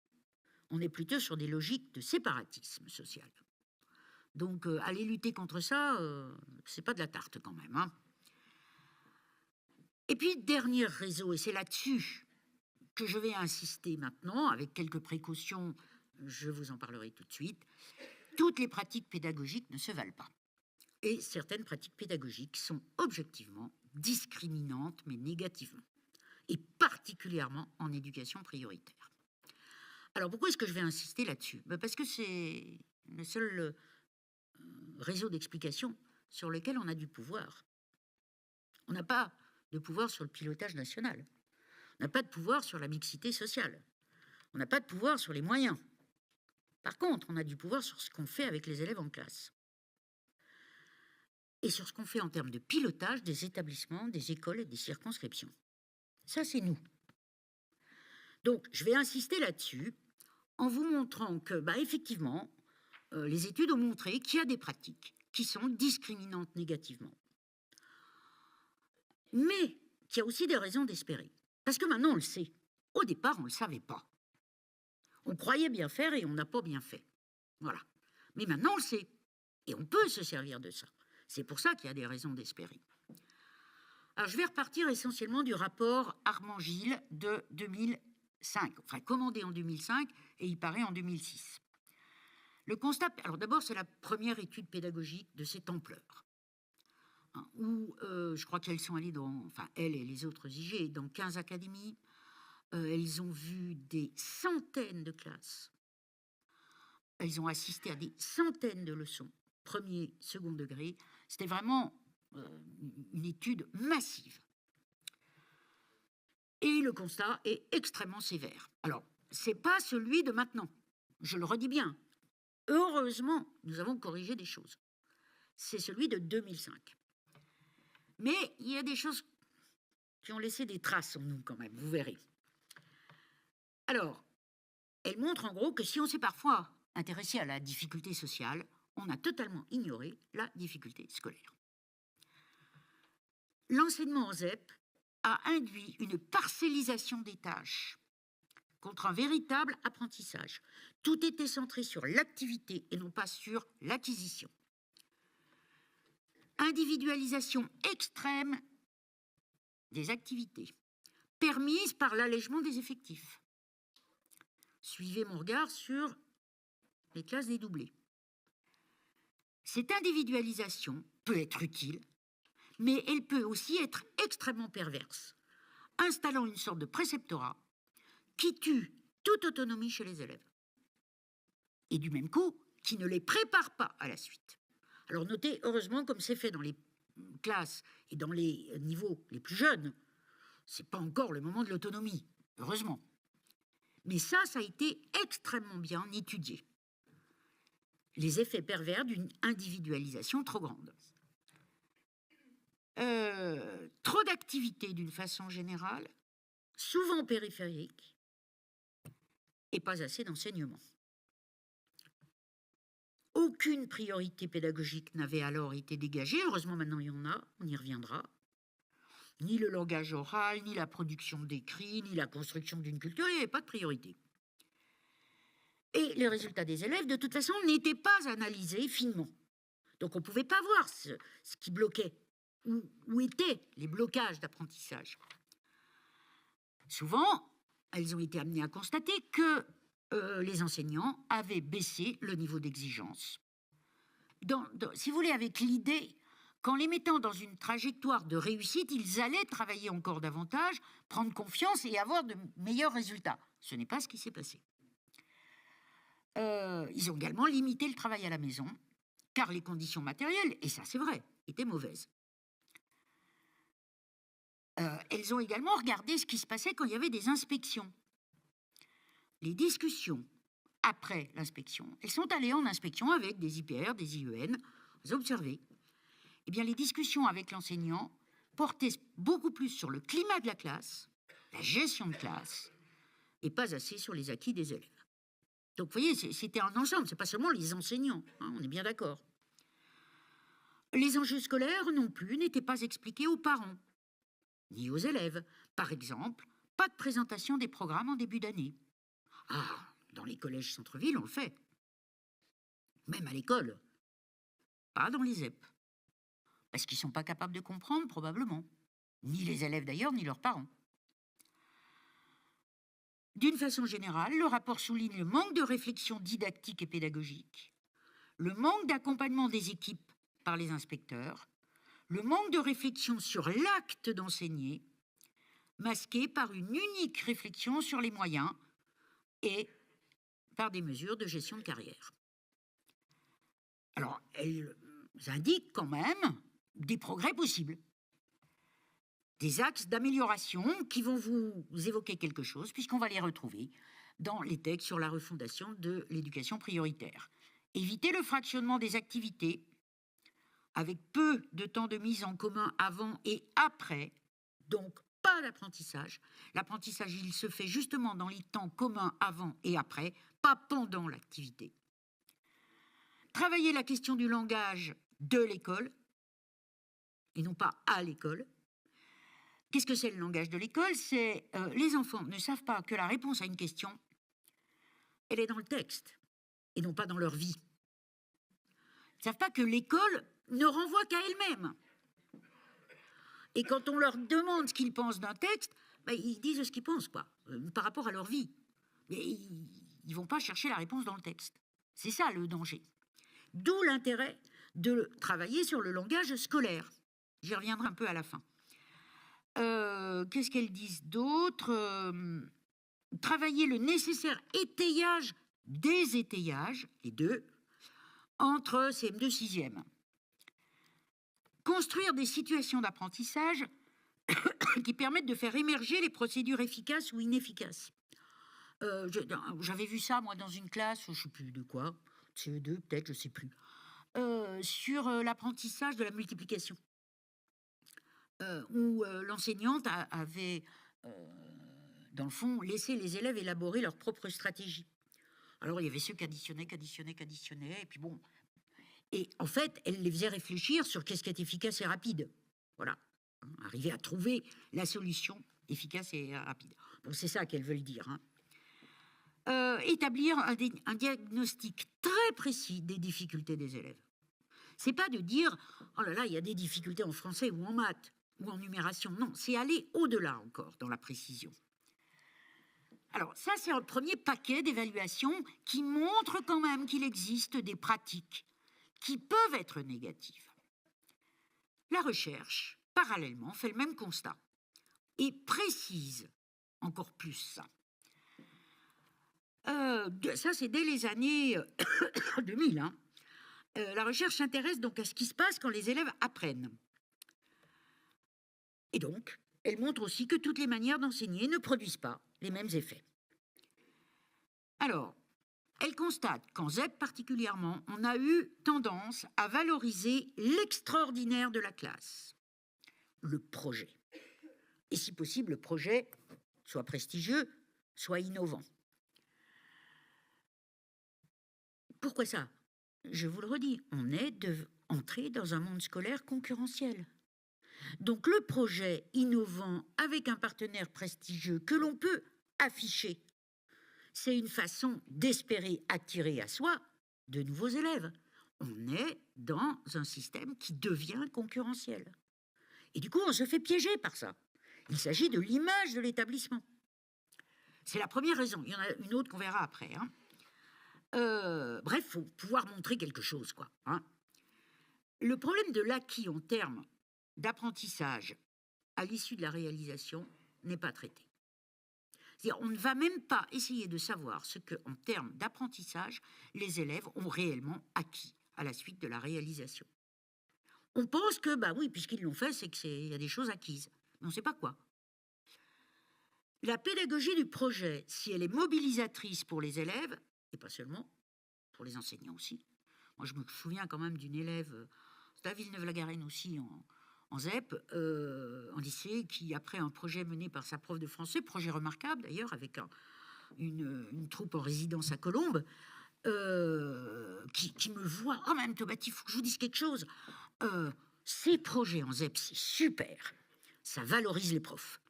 S2: on est plutôt sur des logiques de séparatisme social. Donc, aller lutter contre ça, c'est pas de la tarte quand même. Et puis, dernier réseau, et c'est là-dessus que je vais insister maintenant, avec quelques précautions, je vous en parlerai tout de suite. Toutes les pratiques pédagogiques ne se valent pas. Et certaines pratiques pédagogiques sont objectivement discriminantes, mais négativement. Et particulièrement en éducation prioritaire. Alors, pourquoi est-ce que je vais insister là-dessus ? Parce que c'est le seul réseau d'explication sur lequel on a du pouvoir. On n'a pas de pouvoir sur le pilotage national. On n'a pas de pouvoir sur la mixité sociale. On n'a pas de pouvoir sur les moyens. Par contre, on a du pouvoir sur ce qu'on fait avec les élèves en classe. Et sur ce qu'on fait en termes de pilotage des établissements, des écoles et des circonscriptions. Ça, c'est nous. Donc, je vais insister là-dessus en vous montrant que, effectivement, les études ont montré qu'il y a des pratiques qui sont discriminantes négativement. Mais qu'il y a aussi des raisons d'espérer. Parce que maintenant, on le sait. Au départ, on ne le savait pas. On croyait bien faire et on n'a pas bien fait. Voilà. Mais maintenant, on le sait. Et on peut se servir de ça. C'est pour ça qu'il y a des raisons d'espérer. Alors, je vais repartir essentiellement du rapport Armand-Gilles de 2005, enfin commandé en 2005 et il paraît en 2006. Le constat, alors d'abord, c'est la première étude pédagogique de cette ampleur, où je crois qu'elles sont allées elles et les autres IG, dans 15 académies. Elles ont vu des centaines de classes. Elles ont assisté à des centaines de leçons, premier, second degré. C'était vraiment une étude massive. Et le constat est extrêmement sévère. Alors, ce n'est pas celui de maintenant. Je le redis bien. Heureusement, nous avons corrigé des choses. C'est celui de 2005. Mais il y a des choses qui ont laissé des traces en nous quand même, vous verrez. Alors, elle montre en gros que si on s'est parfois intéressé à la difficulté sociale, on a totalement ignoré la difficulté scolaire. L'enseignement en ZEP a induit une parcellisation des tâches contre un véritable apprentissage. Tout était centré sur l'activité et non pas sur l'acquisition. Individualisation extrême des activités, permise par l'allègement des effectifs. Suivez mon regard sur les classes dédoublées. Cette individualisation peut être utile, mais elle peut aussi être extrêmement perverse, installant une sorte de préceptorat qui tue toute autonomie chez les élèves. Et du même coup, qui ne les prépare pas à la suite. Alors notez, heureusement, comme c'est fait dans les classes et dans les niveaux les plus jeunes, c'est pas encore le moment de l'autonomie, heureusement. Mais ça a été extrêmement bien étudié. Les effets pervers d'une individualisation trop grande. trop d'activités d'une façon générale, souvent périphériques, et pas assez d'enseignement. Aucune priorité pédagogique n'avait alors été dégagée. Heureusement, maintenant, il y en a, on y reviendra. Ni le langage oral, ni la production d'écrits, ni la construction d'une culture, il n'y avait pas de priorité. Et les résultats des élèves, de toute façon, n'étaient pas analysés finement. Donc on ne pouvait pas voir ce qui bloquait, où étaient les blocages d'apprentissage. Souvent, elles ont été amenées à constater que les enseignants avaient baissé le niveau d'exigence. Si vous voulez, avec l'idée qu'en les mettant dans une trajectoire de réussite, ils allaient travailler encore davantage, prendre confiance et avoir de meilleurs résultats. Ce n'est pas ce qui s'est passé. Ils ont également limité le travail à la maison, car les conditions matérielles, et ça c'est vrai, étaient mauvaises. Elles ont également regardé ce qui se passait quand il y avait des inspections. Les discussions après l'inspection, elles sont allées en inspection avec des IPR, des IEN, vous observez. Eh bien, les discussions avec l'enseignant portaient beaucoup plus sur le climat de la classe, la gestion de classe, et pas assez sur les acquis des élèves. Donc, vous voyez, c'était un ensemble, c'est pas seulement les enseignants, hein, on est bien d'accord. Les enjeux scolaires non plus n'étaient pas expliqués aux parents, ni aux élèves. Par exemple, pas de présentation des programmes en début d'année. Ah, dans les collèges centre-ville, on le fait. Même à l'école. Pas dans les ZEP. Parce qu'ils ne sont pas capables de comprendre, probablement. Ni les élèves d'ailleurs, ni leurs parents. D'une façon générale, le rapport souligne le manque de réflexion didactique et pédagogique, le manque d'accompagnement des équipes par les inspecteurs, le manque de réflexion sur l'acte d'enseigner, masqué par une unique réflexion sur les moyens et par des mesures de gestion de carrière. Alors, elles indiquent quand même des progrès possibles, des axes d'amélioration qui vont vous évoquer quelque chose, puisqu'on va les retrouver dans les textes sur la refondation de l'éducation prioritaire. Éviter le fractionnement des activités, avec peu de temps de mise en commun avant et après, donc pas d'apprentissage. L'apprentissage, il se fait justement dans les temps communs avant et après, pas pendant l'activité. Travailler la question du langage de l'école, et non pas à l'école. Qu'est-ce que c'est le langage de l'école ? C'est les enfants ne savent pas que la réponse à une question, elle est dans le texte, et non pas dans leur vie. Ils ne savent pas que l'école ne renvoie qu'à elle-même. Et quand on leur demande ce qu'ils pensent d'un texte, ben, ils disent ce qu'ils pensent, quoi, par rapport à leur vie. Mais ils ne vont pas chercher la réponse dans le texte. C'est ça le danger. D'où l'intérêt de travailler sur le langage scolaire. J'y reviendrai un peu à la fin. Qu'est-ce qu'elles disent d'autre ? Travailler le nécessaire étayage des étayages, les deux, entre CM2 et 6e. Construire des situations d'apprentissage qui permettent de faire émerger les procédures efficaces ou inefficaces. J'avais vu ça, moi, dans une classe, je ne sais plus de quoi, CE2 peut-être, je ne sais plus, sur l'apprentissage de la multiplication, où l'enseignante avait, dans le fond, laissé les élèves élaborer leur propre stratégie. Alors, il y avait ceux qui additionnaient, et puis bon... Et en fait, elle les faisait réfléchir sur qu'est-ce qui est efficace et rapide. Voilà. Arriver à trouver la solution efficace et rapide. Bon, c'est ça qu'elles veulent dire. Hein. Établir un diagnostic très précis des difficultés des élèves. C'est pas de dire « Oh là là, il y a des difficultés en français ou en maths ou en numération ». Non, c'est aller au-delà encore dans la précision. Alors, ça, c'est un premier paquet d'évaluations qui montre quand même qu'il existe des pratiques qui peuvent être négatives. La recherche, parallèlement, fait le même constat et précise encore plus ça. Ça, c'est dès les années 2000. Hein. La recherche s'intéresse donc à ce qui se passe quand les élèves apprennent. Et donc, elle montre aussi que toutes les manières d'enseigner ne produisent pas les mêmes effets. Alors, elle constate qu'en ZEP particulièrement, on a eu tendance à valoriser l'extraordinaire de la classe. le projet. Et si possible, le projet soit prestigieux, soit innovant. Pourquoi ça? Je vous le redis, on est entré dans un monde scolaire concurrentiel. Donc le projet innovant avec un partenaire prestigieux que l'on peut afficher, c'est une façon d'espérer attirer à soi de nouveaux élèves. On est dans un système qui devient concurrentiel. Et du coup, on se fait piéger par ça. Il s'agit de l'image de l'établissement. C'est la première raison. Il y en a une autre qu'on verra après. Bref, il faut pouvoir montrer quelque chose, quoi. Le problème de l'acquis en termes d'apprentissage à l'issue de la réalisation n'est pas traité. C'est-à-dire, on ne va même pas essayer de savoir ce que, en termes d'apprentissage, les élèves ont réellement acquis à la suite de la réalisation. On pense que, bah oui, puisqu'ils l'ont fait, c'est qu'il y a des choses acquises. Mais on ne sait pas quoi. La pédagogie du projet, si elle est mobilisatrice pour les élèves, et pas seulement, pour les enseignants aussi. Moi, je me souviens quand même d'une élève, c'était à Villeneuve-la-Garenne aussi, en ZEP, en lycée, qui, après un projet mené par sa prof de français, projet remarquable d'ailleurs, avec une troupe en résidence à Colombes, qui me voit. Oh, Mme Tobati, il faut que je vous dise quelque chose. Ces projets en ZEP, c'est super. Ça valorise les profs.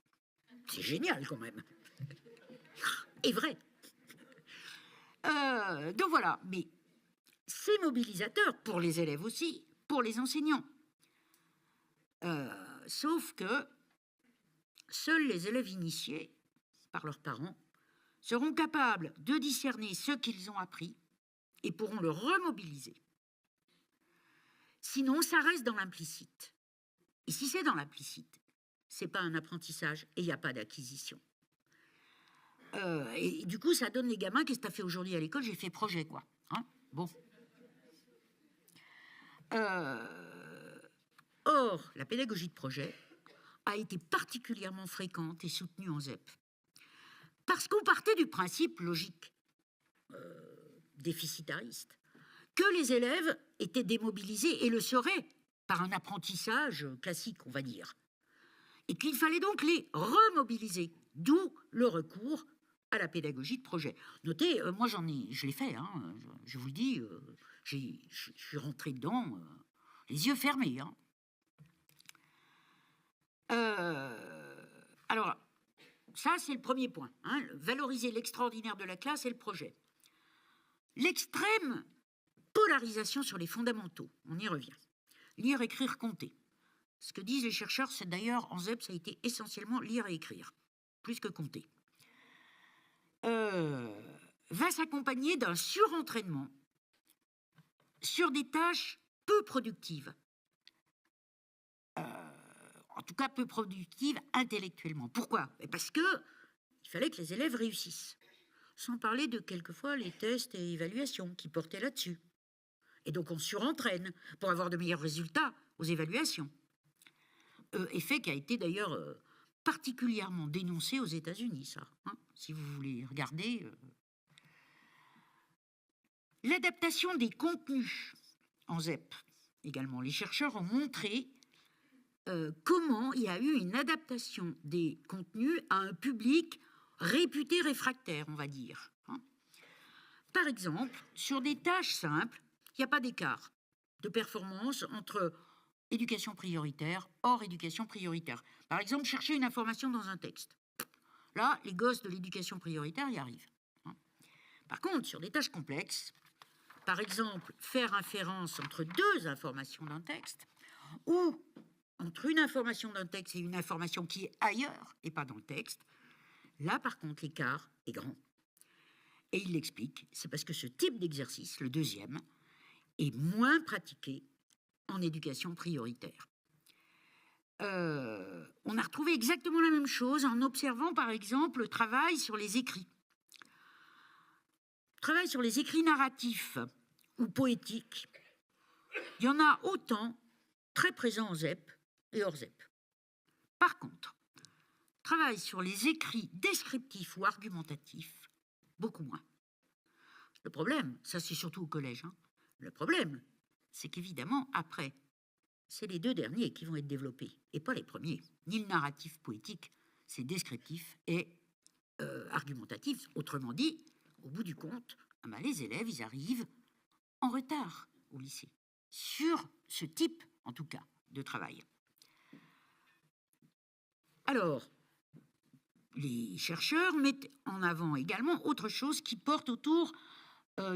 S2: C'est génial quand même. Et vrai. Donc voilà, mais c'est mobilisateur pour les élèves aussi, pour les enseignants. Sauf que seuls les élèves initiés par leurs parents seront capables de discerner ce qu'ils ont appris et pourront le remobiliser. Sinon, ça reste dans l'implicite. Et si c'est dans l'implicite, c'est pas un apprentissage et il n'y a pas d'acquisition. Et du coup, ça donne les gamins, qu'est-ce que tu as fait aujourd'hui à l'école? J'ai fait projet, quoi. Bon. Or, la pédagogie de projet a été particulièrement fréquente et soutenue en ZEP. Parce qu'on partait du principe logique, déficitariste, que les élèves étaient démobilisés et le seraient par un apprentissage classique, on va dire. Et qu'il fallait donc les remobiliser, d'où le recours à la pédagogie de projet. Notez, moi je l'ai fait, je vous le dis, je suis rentré dedans, les yeux fermés. Alors, ça c'est le premier point, valoriser l'extraordinaire de la classe et le projet. L'extrême polarisation sur les fondamentaux, on y revient. Lire, écrire, compter. Ce que disent les chercheurs, c'est d'ailleurs, en ZEP, ça a été essentiellement lire et écrire, plus que compter. Va s'accompagner d'un surentraînement sur des tâches peu productives. En tout cas, peu productives intellectuellement. Pourquoi? Parce qu'il fallait que les élèves réussissent. Sans parler de, quelquefois, les tests et évaluations qui portaient là-dessus. Et donc, on surentraîne pour avoir de meilleurs résultats aux évaluations. Effet qui a été d'ailleurs particulièrement dénoncé aux États-Unis, ça. Si vous voulez regarder. L'adaptation des contenus en ZEP, également. Les chercheurs ont montré comment il y a eu une adaptation des contenus à un public réputé réfractaire, on va dire. Par exemple, sur des tâches simples, il n'y a pas d'écart de performance entre éducation prioritaire, hors éducation prioritaire. Par exemple, chercher une information dans un texte. Là, les gosses de l'éducation prioritaire y arrivent. Par contre, sur des tâches complexes, par exemple, faire inférence entre deux informations d'un texte, ou entre une information d'un texte et une information qui est ailleurs et pas dans le texte, là, par contre, l'écart est grand. Et il l'explique, c'est parce que ce type d'exercice, le deuxième, est moins pratiqué en éducation prioritaire. On a retrouvé exactement la même chose en observant, par exemple, le travail sur les écrits. Travail sur les écrits narratifs ou poétiques. Il y en a autant très présents en ZEP et hors ZEP. Par contre, travail sur les écrits descriptifs ou argumentatifs, beaucoup moins. Le problème, ça c'est surtout au collège, le problème, c'est qu'évidemment, après, c'est les deux derniers qui vont être développés, et pas les premiers. Ni le narratif poétique, c'est descriptif et argumentatif. Autrement dit, au bout du compte, les élèves, ils arrivent en retard au lycée, sur ce type, en tout cas, de travail. Alors, les chercheurs mettent en avant également autre chose qui porte autour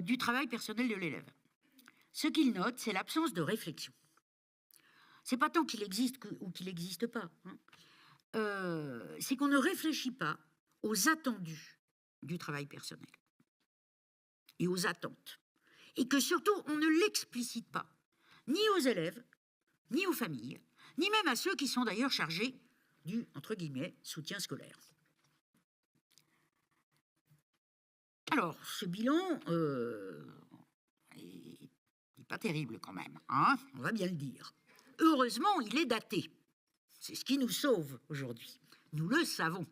S2: du travail personnel de l'élève. Ce qu'ils notent, c'est l'absence de réflexion. C'est pas tant qu'il existe ou qu'il n'existe pas. C'est qu'on ne réfléchit pas aux attendus du travail personnel et aux attentes. Et que surtout, on ne l'explicite pas, ni aux élèves, ni aux familles, ni même à ceux qui sont d'ailleurs chargés du, entre guillemets, soutien scolaire. Alors, ce bilan est pas terrible quand même, hein, on va bien le dire. Heureusement, il est daté. C'est ce qui nous sauve aujourd'hui. Nous le savons.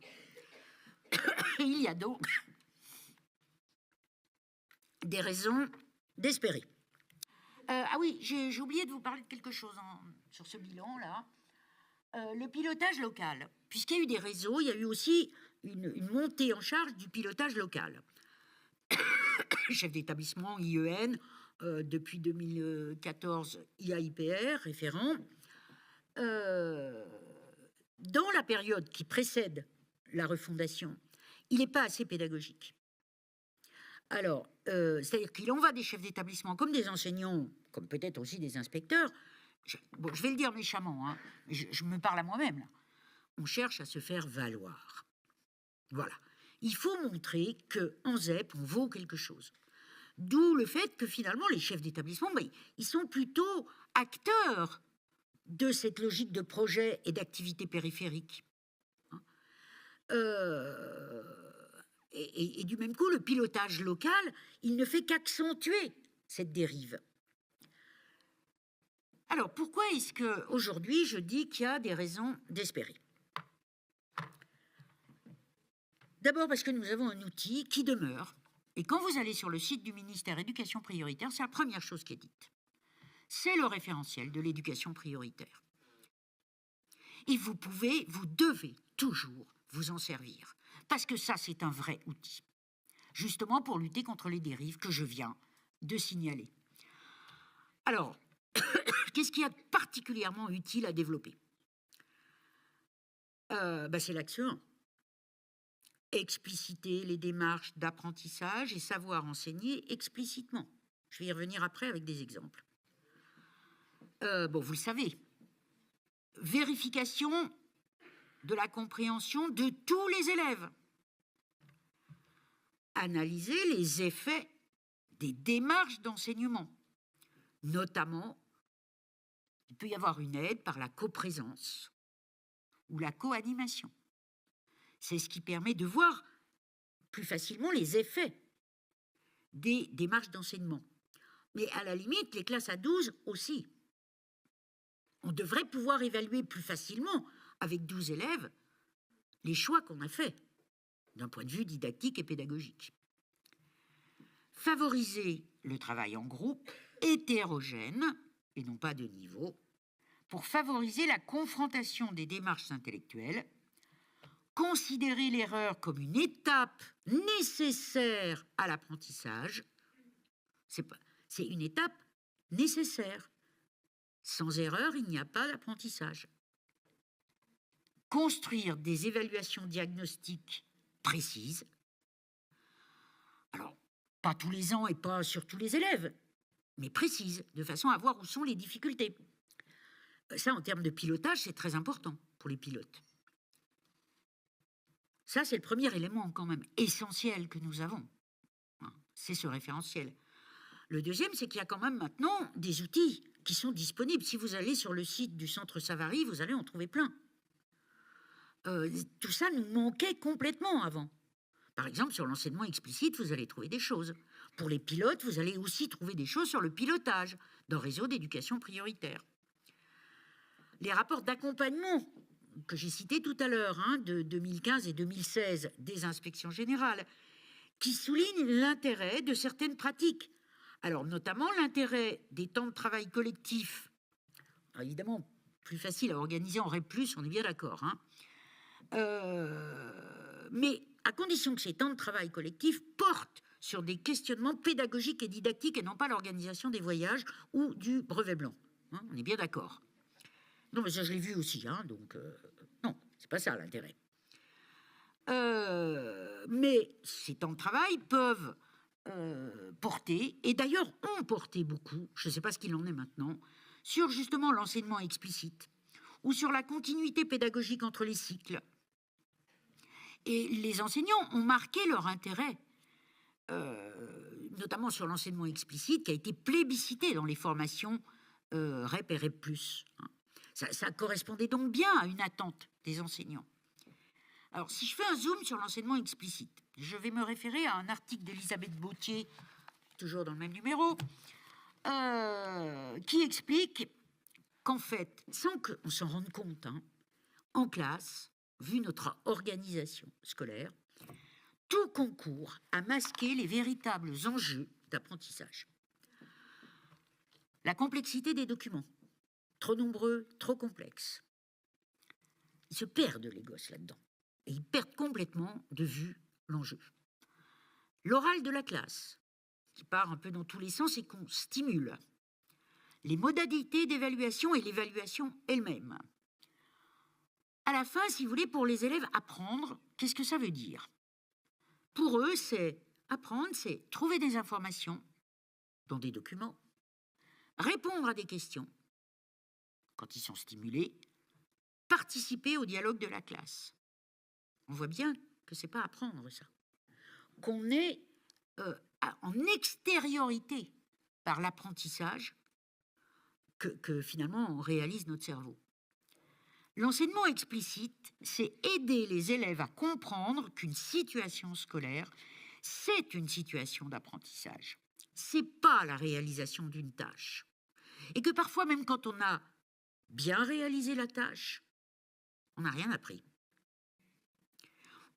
S2: Il y a donc des raisons d'espérer. Ah oui, j'ai oublié de vous parler de quelque chose sur ce bilan-là. Le pilotage local. Puisqu'il y a eu des réseaux, il y a eu aussi une montée en charge du pilotage local. Chef d'établissement, IEN, depuis 2014, IAIPR, référent. Dans la période qui précède la refondation, il n'est pas assez pédagogique. Alors, c'est-à-dire qu'il en va des chefs d'établissement comme des enseignants, comme peut-être aussi des inspecteurs. Je vais le dire méchamment, hein, mais je me parle à moi-même, là. On cherche à se faire valoir. Voilà. Il faut montrer qu'en ZEP, on vaut quelque chose. D'où le fait que finalement, les chefs d'établissement, ils sont plutôt acteurs de cette logique de projet et d'activité périphérique. Et du même coup, le pilotage local, il ne fait qu'accentuer cette dérive. Alors, pourquoi est-ce qu'aujourd'hui, je dis qu'il y a des raisons d'espérer ? D'abord parce que nous avons un outil qui demeure. Et quand vous allez sur le site du ministère Éducation prioritaire, c'est la première chose qui est dite. C'est le référentiel de l'éducation prioritaire. Et vous devez toujours vous en servir. Parce que ça, c'est un vrai outil. Justement pour lutter contre les dérives que je viens de signaler. Alors, qu'est-ce qu'il y a de particulièrement utile à développer ? C'est l'axe 1. Expliciter les démarches d'apprentissage et savoir enseigner explicitement. Je vais y revenir après avec des exemples. Vous le savez. Vérification de la compréhension de tous les élèves. Analyser les effets des démarches d'enseignement. Notamment, il peut y avoir une aide par la coprésence ou la co-animation. C'est ce qui permet de voir plus facilement les effets des démarches d'enseignement. Mais à la limite, les classes à 12 aussi. On devrait pouvoir évaluer plus facilement, avec 12 élèves, les choix qu'on a faits, d'un point de vue didactique et pédagogique. Favoriser le travail en groupe hétérogène, et non pas de niveau, pour favoriser la confrontation des démarches intellectuelles, considérer l'erreur comme une étape nécessaire à l'apprentissage. C'est une étape nécessaire. Sans erreur, il n'y a pas d'apprentissage. Construire des évaluations diagnostiques précises. Alors, pas tous les ans et pas sur tous les élèves, mais précises, de façon à voir où sont les difficultés. Ça, en termes de pilotage, c'est très important pour les pilotes. Ça, c'est le premier élément quand même essentiel que nous avons. C'est ce référentiel. Le deuxième, c'est qu'il y a quand même maintenant des outils qui sont disponibles. Si vous allez sur le site du Centre Savary, vous allez en trouver plein. Tout ça nous manquait complètement avant. Par exemple, sur l'enseignement explicite, vous allez trouver des choses. Pour les pilotes, vous allez aussi trouver des choses sur le pilotage d'un réseau d'éducation prioritaire. Les rapports d'accompagnement que j'ai cités tout à l'heure, de 2015 et 2016, des inspections générales, qui soulignent l'intérêt de certaines pratiques. Alors, notamment l'intérêt des temps de travail collectifs Alors, évidemment, plus facile à organiser en REP+, on est bien d'accord. Hein. Mais à condition que ces temps de travail collectif portent sur des questionnements pédagogiques et didactiques et non pas l'organisation des voyages ou du brevet blanc. Hein, on est bien d'accord. Non, mais ça, je l'ai vu aussi. Hein, donc, non, c'est pas ça l'intérêt. Mais ces temps de travail peuvent porter, et d'ailleurs ont porté beaucoup, je ne sais pas ce qu'il en est maintenant, sur justement l'enseignement explicite ou sur la continuité pédagogique entre les cycles. Et les enseignants ont marqué leur intérêt, notamment sur l'enseignement explicite, qui a été plébiscité dans les formations REP et REP+. Ça correspondait donc bien à une attente des enseignants. Alors, si je fais un zoom sur l'enseignement explicite, je vais me référer à un article d'Elisabeth Bautier, toujours dans le même numéro, qui explique qu'en fait, sans qu'on s'en rende compte, hein, en classe, vu notre organisation scolaire, tout concourt à masquer les véritables enjeux d'apprentissage. La complexité des documents, trop nombreux, trop complexes. Ils se perdent, les gosses, là-dedans. Et ils perdent complètement de vue l'enjeu. L'oral de la classe, qui part un peu dans tous les sens et qu'on stimule. Les modalités d'évaluation et l'évaluation elle-même. À la fin, si vous voulez, pour les élèves, apprendre, qu'est-ce que ça veut dire? Pour eux, c'est apprendre, c'est trouver des informations dans des documents, répondre à des questions quand ils sont stimulés, participer au dialogue de la classe. On voit bien que c'est pas apprendre, ça. Qu'on est en extériorité par l'apprentissage que finalement on réalise notre cerveau. L'enseignement explicite, c'est aider les élèves à comprendre qu'une situation scolaire, c'est une situation d'apprentissage. C'est pas la réalisation d'une tâche. Et que parfois, même quand on a bien réalisé la tâche, on n'a rien appris.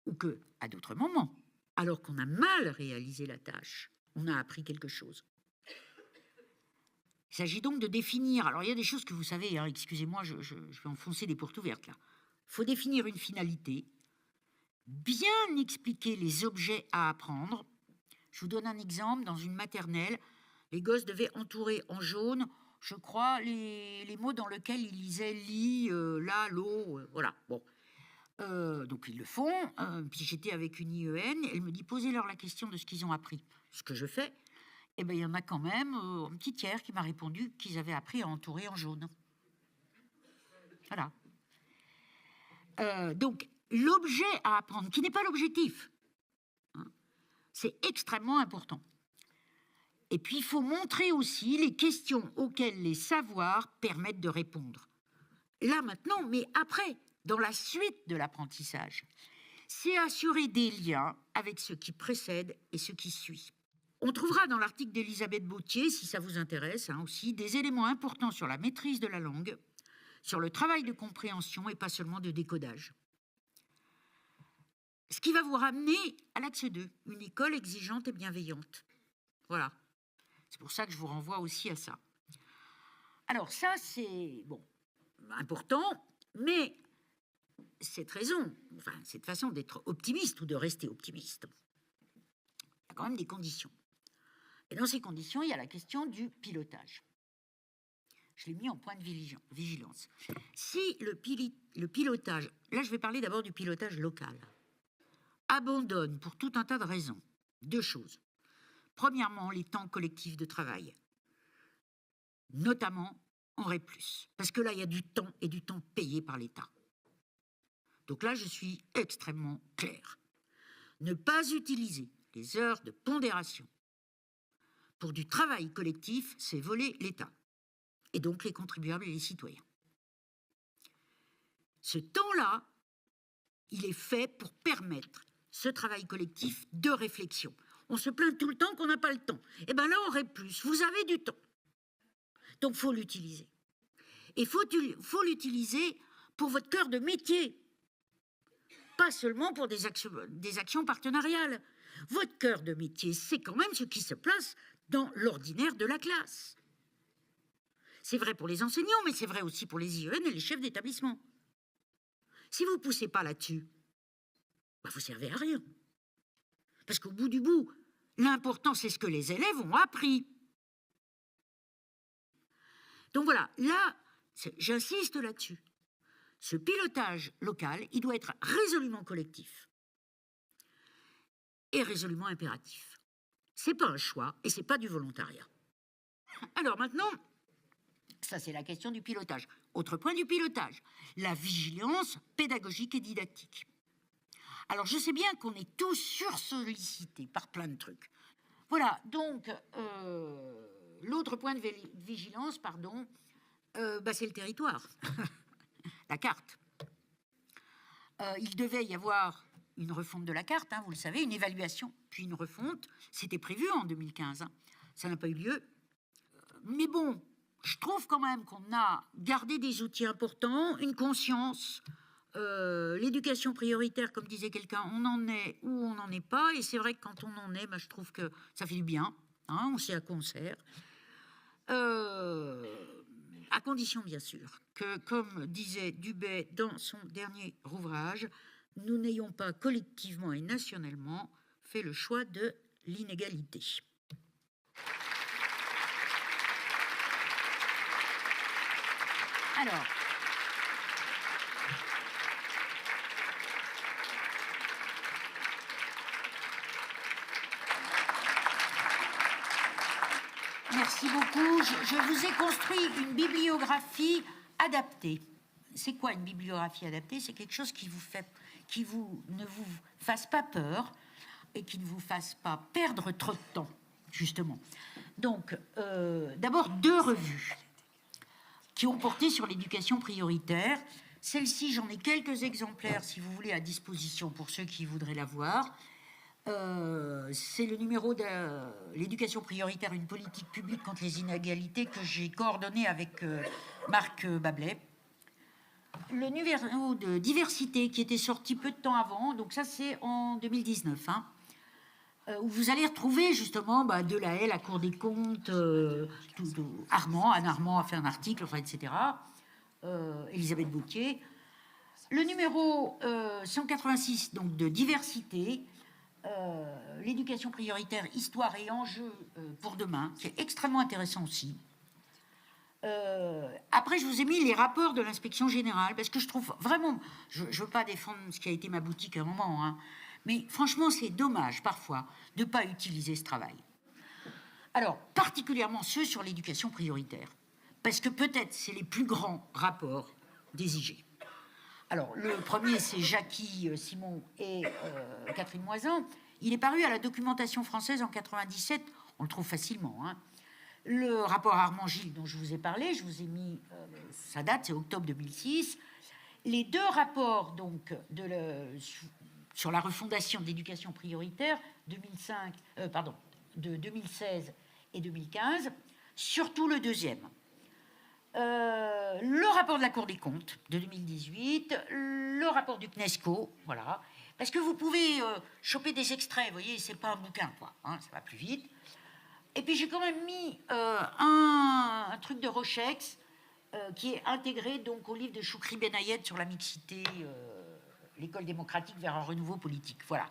S2: Ou que, à d'autres moments, alors qu'on a mal réalisé la tâche, on a appris quelque chose. Il s'agit donc de définir... Alors, il y a des choses que vous savez, hein, excusez-moi, je vais enfoncer des portes ouvertes, là. Il faut définir une finalité, bien expliquer les objets à apprendre. Je vous donne un exemple. Dans une maternelle, les gosses devaient entourer en jaune, je crois, les mots dans lesquels ils lisaient « lit »,« là »,« l'eau », voilà, bon. Donc ils le font, puis j'étais avec une IEN, elle me dit posez-leur la question de ce qu'ils ont appris. Ce que je fais, eh ben, il y en a quand même un petit tiers qui m'a répondu qu'ils avaient appris à entourer en jaune. Voilà. Donc l'objet à apprendre, qui n'est pas l'objectif, hein, c'est extrêmement important. Et puis il faut montrer aussi les questions auxquelles les savoirs permettent de répondre. Là maintenant, mais après, dans la suite de l'apprentissage, c'est assurer des liens avec ce qui précède et ce qui suit. On trouvera dans l'article d'Elisabeth Bautier, si ça vous intéresse, hein, aussi, des éléments importants sur la maîtrise de la langue, sur le travail de compréhension et pas seulement de décodage. Ce qui va vous ramener à l'axe 2, une école exigeante et bienveillante. Voilà. C'est pour ça que je vous renvoie aussi à ça. Alors ça, c'est bon, important, mais cette raison, enfin, cette façon d'être optimiste ou de rester optimiste, il y a quand même des conditions. Et dans ces conditions, il y a la question du pilotage. Je l'ai mis en point de vigilance. Si le pilotage, là je vais parler d'abord du pilotage local, abandonne pour tout un tas de raisons, deux choses. Premièrement, les temps collectifs de travail, notamment en REP+, parce que là, il y a du temps et du temps payé par l'État. Donc là, je suis extrêmement clair. Ne pas utiliser les heures de pondération pour du travail collectif, c'est voler l'État, et donc les contribuables et les citoyens. Ce temps-là, il est fait pour permettre ce travail collectif de réflexion. On se plaint tout le temps qu'on n'a pas le temps. Eh bien là, on REP+, vous avez du temps. Donc, il faut l'utiliser. Et il faut l'utiliser pour votre cœur de métier. Pas seulement pour des actions partenariales. Votre cœur de métier, c'est quand même ce qui se place dans l'ordinaire de la classe. C'est vrai pour les enseignants, mais c'est vrai aussi pour les IEN et les chefs d'établissement. Si vous ne poussez pas là-dessus, bah vous ne servez à rien. Parce qu'au bout du bout, l'important, c'est ce que les élèves ont appris. Donc voilà, là, j'insiste là-dessus. Ce pilotage local, il doit être résolument collectif et résolument impératif. Ce n'est pas un choix et ce n'est pas du volontariat. Alors maintenant, ça c'est la question du pilotage. Autre point du pilotage, la vigilance pédagogique et didactique. Alors je sais bien qu'on est tous sursollicités par plein de trucs. Voilà, donc l'autre point de vigilance, c'est le territoire, la carte. Il devait y avoir une refonte de la carte, vous le savez, une évaluation, puis une refonte. C'était prévu en 2015, ça n'a pas eu lieu. Mais bon, je trouve quand même qu'on a gardé des outils importants, une conscience, l'éducation prioritaire, comme disait quelqu'un, on en est ou on n'en est pas. Et c'est vrai que quand on en est, je trouve que ça fait du bien. On sait à quoi on sert. À condition, bien sûr, que, comme disait Dubay dans son dernier ouvrage, nous n'ayons pas collectivement et nationalement fait le choix de l'inégalité. Alors, merci beaucoup. Je vous ai construit une bibliographie adaptée. C'est quoi une bibliographie adaptée? C'est quelque chose qui ne vous fasse pas peur et qui ne vous fasse pas perdre trop de temps, justement. Donc, d'abord, 2 revues qui ont porté sur l'éducation prioritaire. Celle-ci, j'en ai quelques exemplaires, si vous voulez, à disposition pour ceux qui voudraient la voir. C'est le numéro de l'éducation prioritaire, une politique publique contre les inégalités que j'ai coordonné avec Marc Bablet. Le numéro de diversité qui était sorti peu de temps avant, donc ça c'est en 2019, où vous allez retrouver justement Delahaye, la Cour des comptes, Anne Armand a fait un article, etc. Elisabeth Boutier. Le numéro 186 donc de diversité, l'éducation prioritaire, histoire et enjeux pour demain, qui est extrêmement intéressant aussi. Après, je vous ai mis les rapports de l'inspection générale, parce que je trouve vraiment, je ne veux pas défendre ce qui a été ma boutique à un moment, mais franchement, c'est dommage parfois de ne pas utiliser ce travail. Alors, particulièrement ceux sur l'éducation prioritaire, parce que peut-être c'est les plus grands rapports des IG. Alors, le premier, c'est Jackie Simon et Catherine Moisan. Il est paru à la documentation française en 97. On le trouve facilement. Le rapport Armand-Gilles, dont je vous ai parlé, je vous ai mis sa date, c'est octobre 2006. Les 2 rapports donc, sur la refondation de l'éducation prioritaire, de 2016 et 2015, surtout le deuxième. Le rapport de la Cour des comptes de 2018, le rapport du CNESCO, voilà. Parce que vous pouvez choper des extraits, vous voyez, c'est pas un bouquin, quoi, ça va plus vite. Et puis j'ai quand même mis un truc de Rochex qui est intégré donc au livre de Choukri Benayed sur la mixité, l'école démocratique vers un renouveau politique. Voilà.